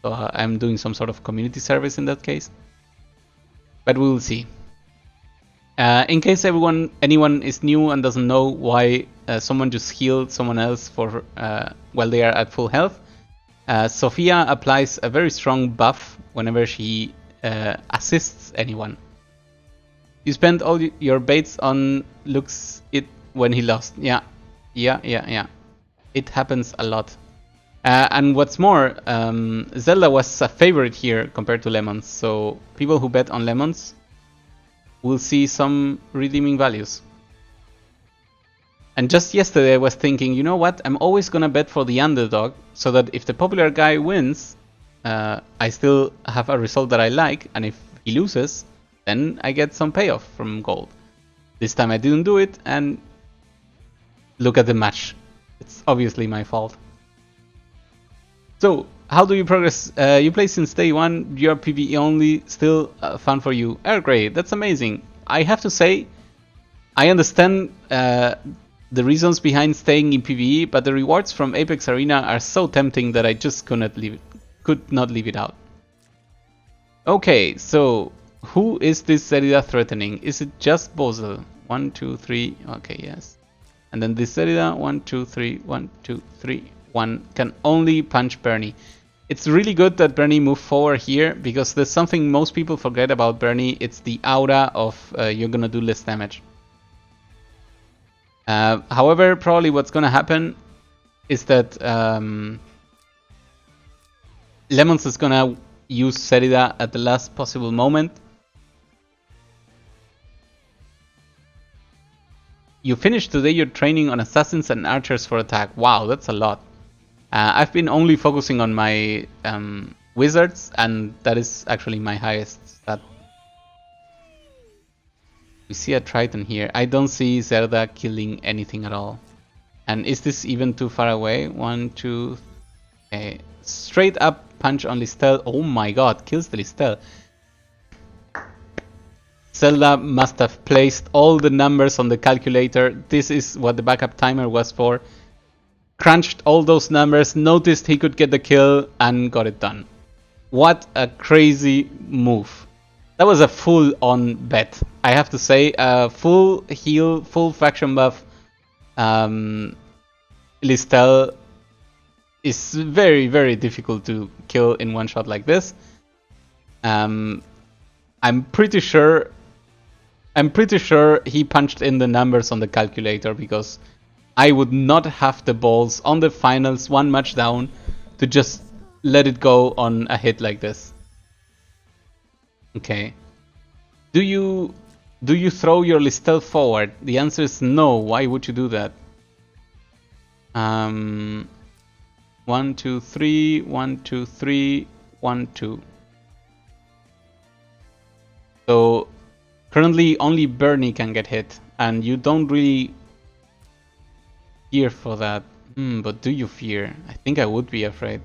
So I'm doing some sort of community service in that case. But we'll see. In case anyone is new and doesn't know why someone just healed someone else for while they are at full health, Sophia applies a very strong buff whenever she assists anyone. You spent all your baits on looks it when he lost. Yeah. It happens a lot. And what's more, Zelda was a favorite here compared to Lemons, so people who bet on Lemons will see some redeeming values. And just yesterday I was thinking, you know what, I'm always gonna bet for the underdog, so that if the popular guy wins, I still have a result that I like, and if he loses, then I get some payoff from gold. This time I didn't do it, and look at the match. It's obviously my fault. So, how do you progress? You play since day one, you're PvE only, still fun for you. Great, that's amazing. I have to say, I understand the reasons behind staying in PvE, but the rewards from Apex Arena are so tempting that I just could not leave it out. Okay, so who is this Zelda threatening? Is it just Bozel? 1, 2, 3. Okay, yes. And then this Zelda, 1, 2, 3, 1, 2, 3, 1 can only punch Bernie. It's really good that Bernie moved forward here, because there's something most people forget about Bernie. It's the aura of you're gonna do less damage. However, probably what's gonna happen is that Lemons is gonna use Zelda at the last possible moment. You finished today your training on assassins and archers for attack. Wow, that's a lot. I've been only focusing on my wizards, and that is actually my highest stat. We see a Triton here. I don't see Zelda killing anything at all. And is this even too far away? 1, 2... Okay. Straight up punch on Listel. Oh my god, kills the Listel. Zelda must have placed all the numbers on the calculator. This is what the backup timer was for. Crunched all those numbers, noticed he could get the kill, and got it done. What a crazy move. That was a full-on bet. I have to say, full heal, full faction buff. Listel is very, very difficult to kill in one shot like this. I'm pretty sure he punched in the numbers on the calculator, because I would not have the balls on the finals, one match down, to just let it go on a hit like this. Okay. Do you throw your Listel forward? The answer is no. Why would you do that? 1, 2, 3, 1, 2, 3, 1, 2. So currently only Bernie can get hit. and you don't really fear for that. But do you fear? I think I would be afraid.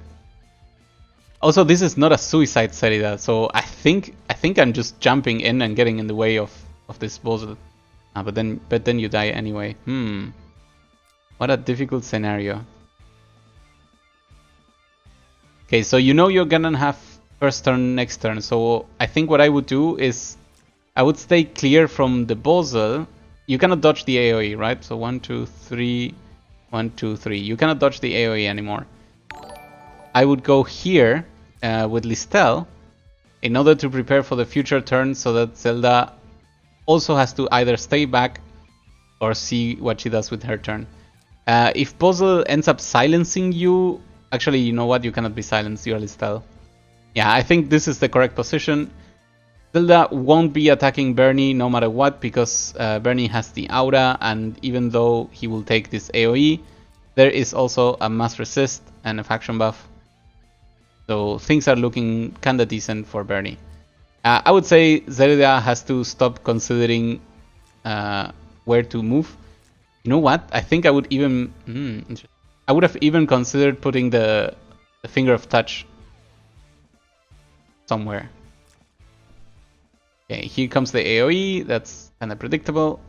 Also, this is not a suicide Serida, so I think I'm just jumping in and getting in the way of this boss. But then you die anyway. What a difficult scenario. Okay, so you know you're gonna have first turn, next turn. So I think what I would do is I would stay clear from the Bozel. You cannot dodge the AoE, right? So 1, 2, 3, 1, 2, 3. You cannot dodge the AoE anymore. I would go here with Listel in order to prepare for the future turn so that Zelda also has to either stay back or see what she does with her turn. If Bozel ends up silencing you, actually, you know what? You cannot be silenced, you're Listel. Yeah, I think this is the correct position. Zelda won't be attacking Bernie no matter what, because Bernie has the aura, and even though he will take this AoE, there is also a mass resist and a faction buff. So things are looking kinda decent for Bernie. I would say Zelda has to stop considering where to move. You know what? I think I would even... I would have even considered putting the Finger of Touch somewhere. Okay, here comes the AoE. That's kind of predictable.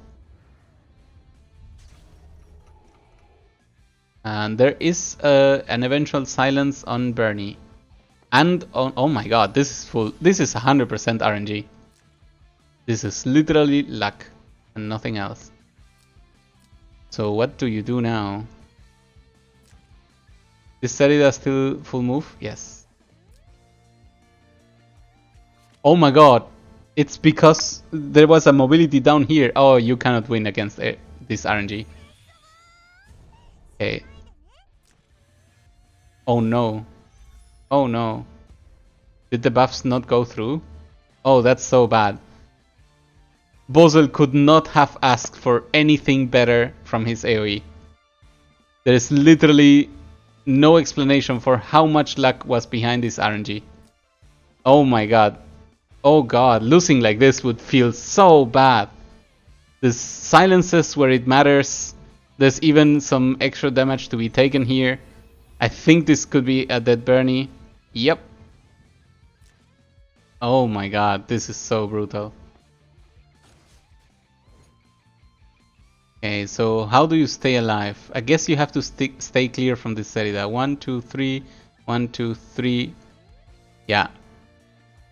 And there is an eventual silence on Bernie. And on, oh my god, this is full. This is 100% RNG. This is literally luck and nothing else. So what do you do now? Is Serida still full move? Yes. Oh my god. It's because there was a mobility down here. Oh, you cannot win against this RNG. Okay. Oh no. Oh no. Did the buffs not go through? Oh, that's so bad. Bozel could not have asked for anything better from his AoE. There is literally no explanation for how much luck was behind this RNG. Oh my god. Oh god, losing like this would feel so bad. There's silences where it matters. There's even some extra damage to be taken here. I think this could be a dead Bernie. Yep. Oh my god, this is so brutal. Okay, so how do you stay alive? I guess you have to stay clear from this Serida. 1, 2, 3. 1, 2, 3. Yeah.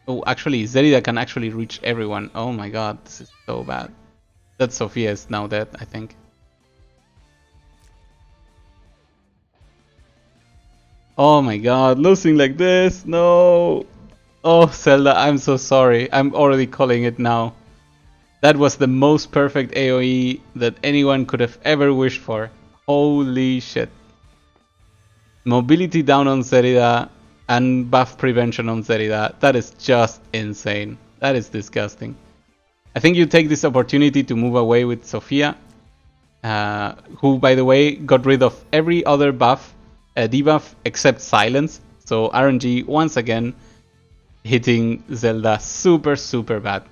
Oh, actually, Zelda can actually reach everyone. Oh my god, this is so bad. That Sophia is now dead, I think. Oh my god, losing like this, no! Oh, Zelda, I'm so sorry. I'm already calling it now. That was the most perfect AoE that anyone could have ever wished for. Holy shit. Mobility down on Zelda and buff prevention on Zelda. That is just insane. That is disgusting. I think you take this opportunity to move away with Sophia, who, by the way, got rid of every other buff, debuff, except silence. So RNG, once again, hitting Zelda super, super bad.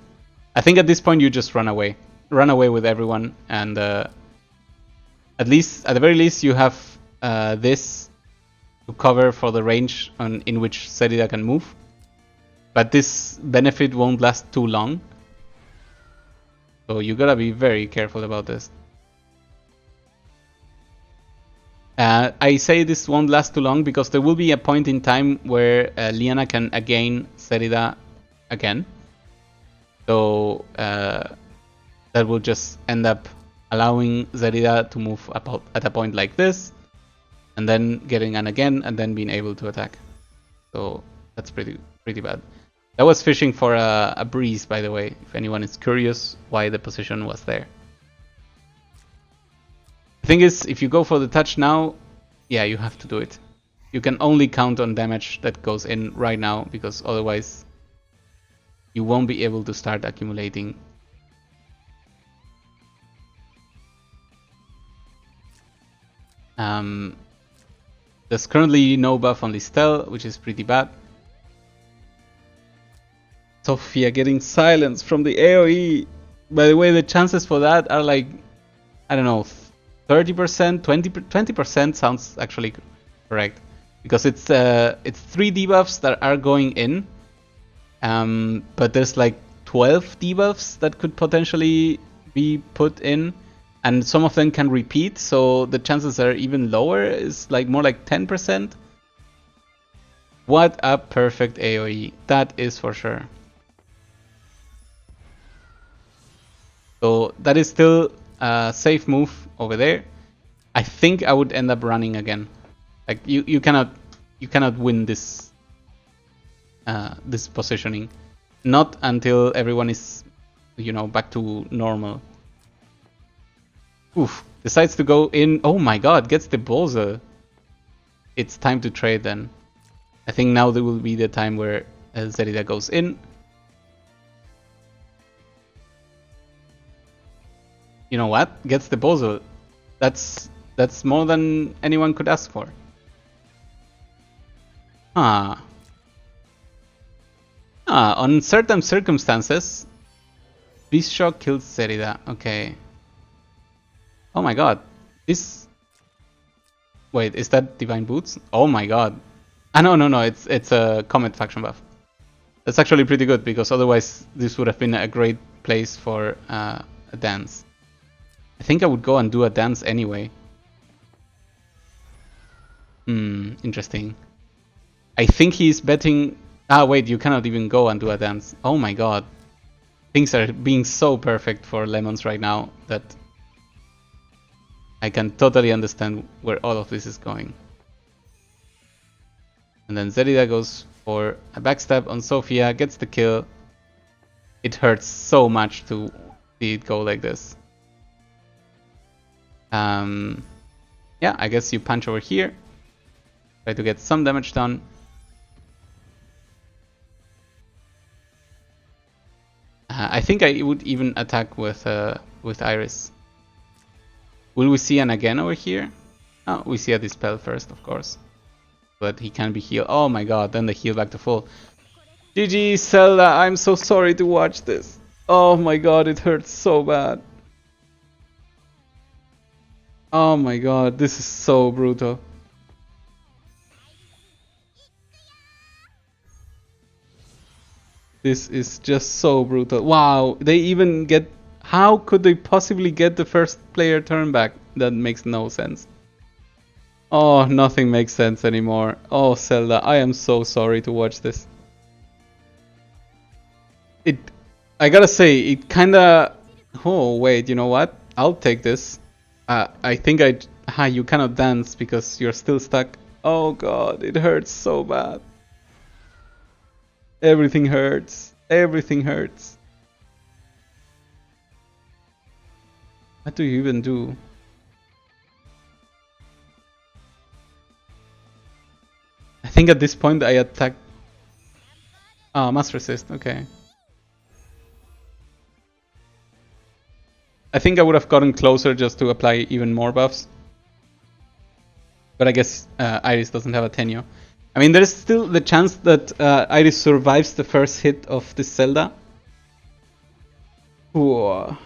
I think at this point you just run away. Run away with everyone, and at the very least, you have this to cover for the range in which Zelda can move. But this benefit won't last too long. So you gotta be very careful about this. I say this won't last too long because there will be a point in time where Liana can again Zelda again. So that will just end up allowing Zelda to move at a point like this, and then getting an again, and then being able to attack. So that's pretty bad. That was fishing for a breeze, by the way, if anyone is curious why the position was there. The thing is, if you go for the touch now, yeah, you have to do it. You can only count on damage that goes in right now, because otherwise you won't be able to start accumulating. There's currently no buff on Listel, which is pretty bad. Sophia getting silenced from the AoE. by the way, the chances for that are like, I don't know, 30%, 20% sounds actually correct. Because it's 3 debuffs that are going in. But there's like 12 debuffs that could potentially be put in. And some of them can repeat, so the chances are even lower. It's like more like 10%. What a perfect AoE. That is for sure. So that is still a safe move over there. I think I would end up running again. Like you cannot win this this positioning. Not until everyone is, you know, back to normal. Oof. Decides to go in. Oh my god, gets the Bowser. It's time to trade then. I think now there will be the time where Zerida goes in. You know what? Gets the Bowser. That's more than anyone could ask for. On certain circumstances, Beast Shock kills Zerida. Okay. Oh my god. This... Wait, is that Divine Boots? Oh my god. Ah, no, it's a Comet faction buff. That's actually pretty good, because otherwise this would have been a great place for a dance. I think I would go and do a dance anyway. Interesting. I think he's betting... Ah, wait, you cannot even go and do a dance. Oh my god. Things are being so perfect for Lemons right now that I can totally understand where all of this is going. And then Zerida goes for a backstab on Sophia, gets the kill. It hurts so much to see it go like this. Yeah, I guess you punch over here. Try to get some damage done. I think I would even attack with Iris. Will we see an again over here? Oh, we see a Dispel first, of course. But he can be healed. Oh my god, then the heal back to full. GG, Zelda, I'm so sorry to watch this. Oh my god, it hurts so bad. Oh my god, this is so brutal. This is just so brutal. Wow, they even get... How could they possibly get the first player turn back? That makes no sense. Oh, nothing makes sense anymore. Oh, Zelda, I am so sorry to watch this. I gotta say, it kinda... Oh, wait, you know what? I'll take this. I think you cannot dance because you're still stuck. Oh god, it hurts so bad. Everything hurts. Everything hurts. What do you even do? I think at this point I attack... Ah, must resist, okay. I think I would have gotten closer just to apply even more buffs. But I guess Iris doesn't have a Tenyo. I mean, there is still the chance that Iris survives the first hit of this Zelda. Ooh.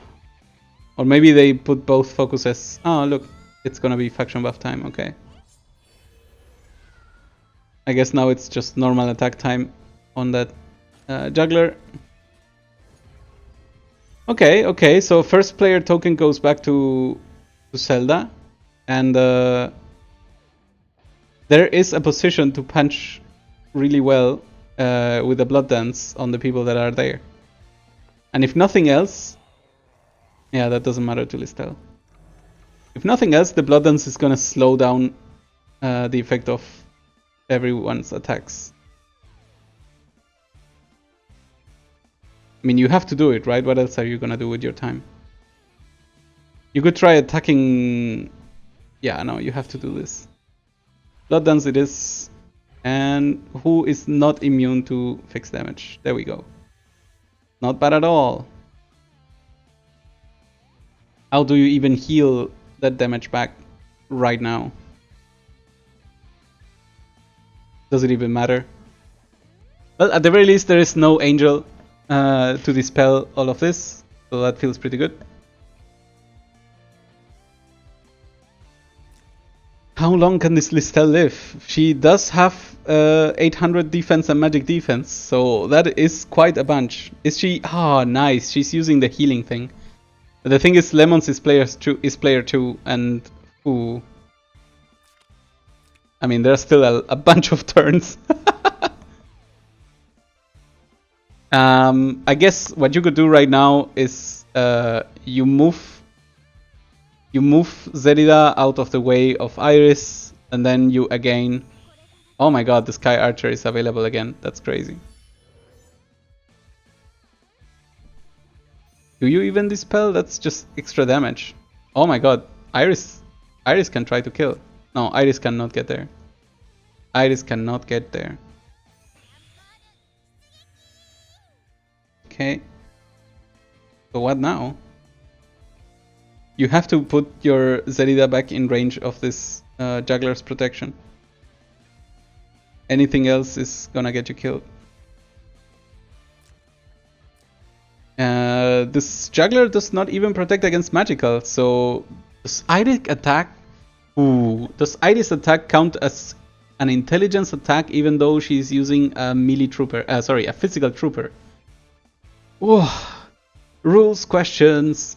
Or maybe they put both focuses. Oh, look, it's gonna be faction buff time, okay. I guess now it's just normal attack time on that juggler. Okay, so first player token goes back to Zelda. And there is a position to punch really well with the Blood Dance on the people that are there. And if nothing else... Yeah, that doesn't matter to Listel. If nothing else, the Blood Dance is gonna slow down the effect of everyone's attacks. I mean, you have to do it, right? What else are you gonna do with your time? You could try attacking... Yeah, no, you have to do this. Blood Dance it is. And who is not immune to fixed damage? There we go. Not bad at all. How do you even heal that damage back right now? Does it even matter? Well, at the very least, there is no angel to dispel all of this. So that feels pretty good. How long can this Listel live? She does have 800 defense and magic defense, so that is quite a bunch. Is she? Ah, nice. She's using the healing thing. The thing is, Lemons is player 2, and ooh, I mean, there's still a bunch of turns. I guess what you could do right now is you move Zerida out of the way of Iris, and then you again... Oh my god, the Sky Archer is available again. That's crazy. Do you even dispel? That's just extra damage. Oh my god, Iris can try to kill. No, Iris cannot get there. Iris cannot get there. Okay. So what now? You have to put your Zerida back in range of this Juggler's protection. Anything else is gonna get you killed. This Juggler does not even protect against magical, so does Iris attack? Ooh, does Iris attack count as an intelligence attack even though she's using a melee trooper? Sorry, a physical trooper. Ooh, rules questions.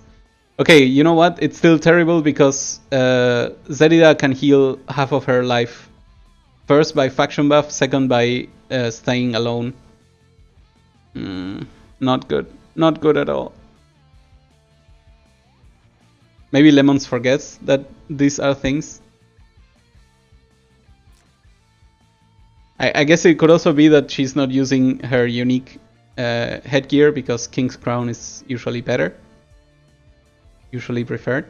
Okay, you know what? It's still terrible because Zerida can heal half of her life. First by faction buff, second by staying alone. Not good. Not good at all. Maybe Lemons forgets that these are things. I guess it could also be that she's not using her unique headgear because King's Crown is usually better. Usually preferred.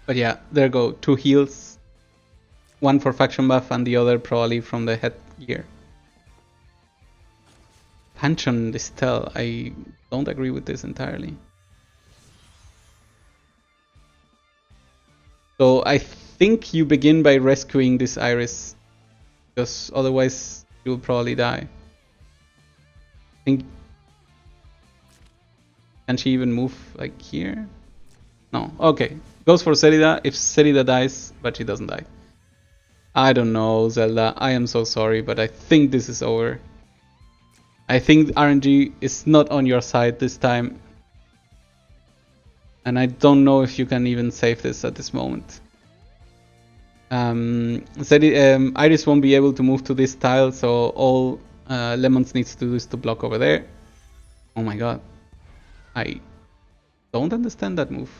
But yeah, there go. 2 heals. One for faction buff and the other probably from the headgear. Punch on Listel. I don't agree with this entirely. So I think you begin by rescuing this Iris. Because otherwise you'll probably die. I think... Can she even move like here? No. Okay. Goes for Zerida if Zerida dies, but she doesn't die. I don't know, Zelda. I am so sorry, but I think this is over. I think RNG is not on your side this time. And I don't know if you can even save this at this moment. Iris won't be able to move to this tile, so all Lemons needs to do is to block over there. Oh my god. I don't understand that move.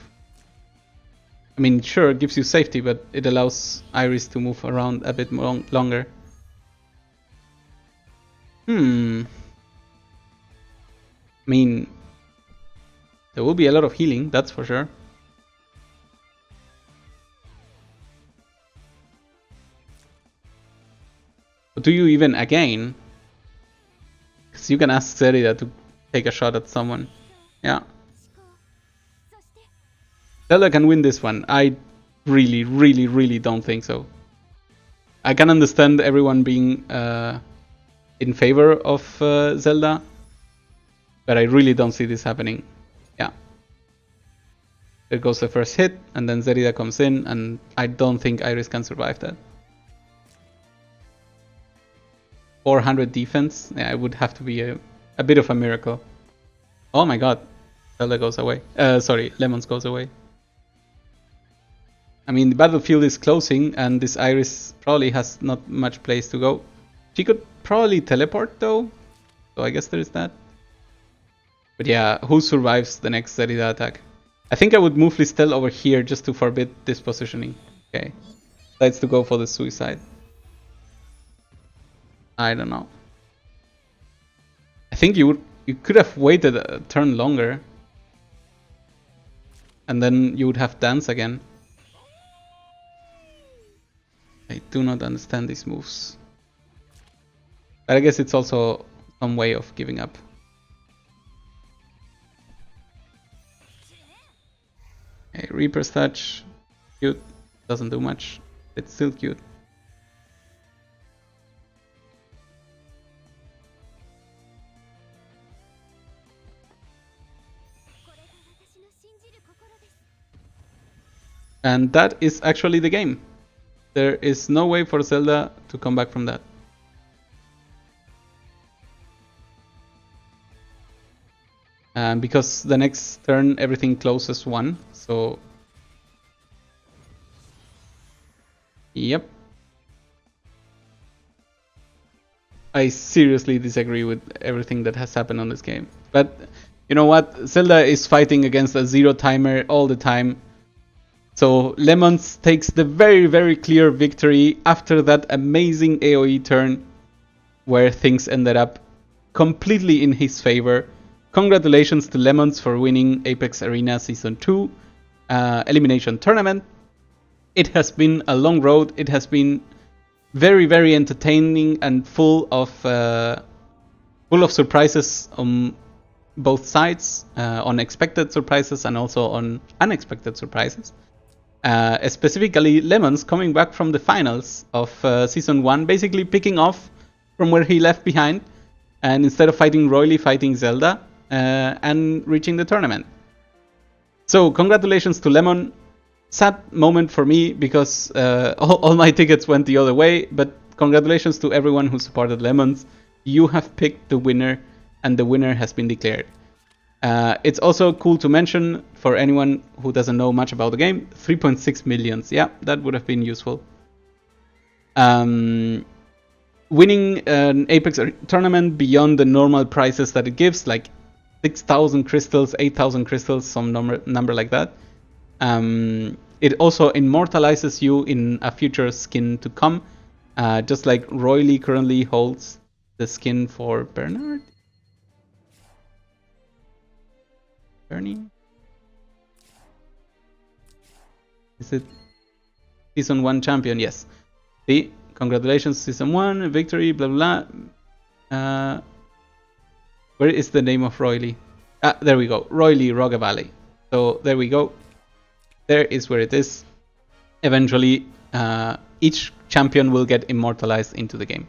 I mean, sure, it gives you safety, but it allows Iris to move around a bit more longer. I mean, there will be a lot of healing, that's for sure. But do you even again? Because you can ask Zerida to take a shot at someone. Yeah. Zelda can win this one. I really don't think so. I can understand everyone being in favor of Zelda, but I really don't see this happening. Yeah. There goes the first hit, and then Zerida comes in, and I don't think Iris can survive that. 400 defense? Yeah, it would have to be a bit of a miracle. Oh my god. Zelda goes away. Sorry, Lemons goes away. I mean, the battlefield is closing, and this Iris probably has not much place to go. She could probably teleport, though. So I guess there is that. But yeah, who survives the next Zerida attack? I think I would move Listel over here just to forbid this positioning. Okay. Decides to go for the suicide. I don't know. I think you could have waited a turn longer. And then you would have dance again. I do not understand these moves. But I guess it's also some way of giving up. Okay, Reaper's Touch. Cute. Doesn't do much. It's still cute. And that is actually the game. There is no way for Zelda to come back from that. Because the next turn everything closes 1, so... Yep. I seriously disagree with everything that has happened on this game. But you know what? Zelda is fighting against a 0 timer all the time. So Lemons takes the very, very clear victory after that amazing AoE turn where things ended up completely in his favor. Congratulations to Lemons for winning Apex Arena Season 2 Elimination Tournament. It has been a long road. It has been very, very entertaining and full of surprises on both sides, on expected surprises and also on unexpected surprises. Specifically, Lemons coming back from the finals of Season 1, basically picking off from where he left behind, and instead of fighting Roily, fighting Zelda, and reaching the tournament. So, congratulations to Lemon. Sad moment for me because all my tickets went the other way, but congratulations to everyone who supported Lemons. You have picked the winner, and the winner has been declared. It's also cool to mention, for anyone who doesn't know much about the game, 3.6 millions. Yeah, that would have been useful. Winning an Apex tournament beyond the normal prizes that it gives, like 6,000 crystals, 8,000 crystals, some number like that. It also immortalizes you in a future skin to come, just like Roily currently holds the skin for Bernard. Bernie? Is it Season 1 champion? Yes. See, congratulations, Season 1, victory, blah blah blah. Where is the name of Roily? There we go. Roily Roga Valley. So there we go. There is where it is. Eventually, each champion will get immortalized into the game.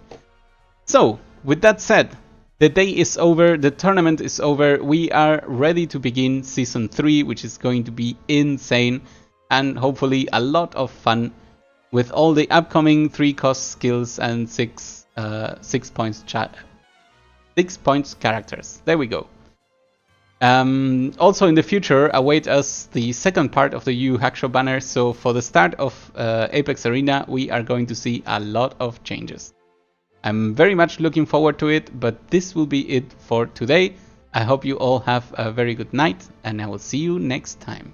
So, with that said, the day is over, the tournament is over, we are ready to begin Season 3, which is going to be insane, and hopefully a lot of fun, with all the upcoming 3 cost skills and 6 points characters. There we go. Also in the future, await us the second part of the Yu Hakusho banner, so for the start of Apex Arena, we are going to see a lot of changes. I'm very much looking forward to it, but this will be it for today. I hope you all have a very good night, and I will see you next time.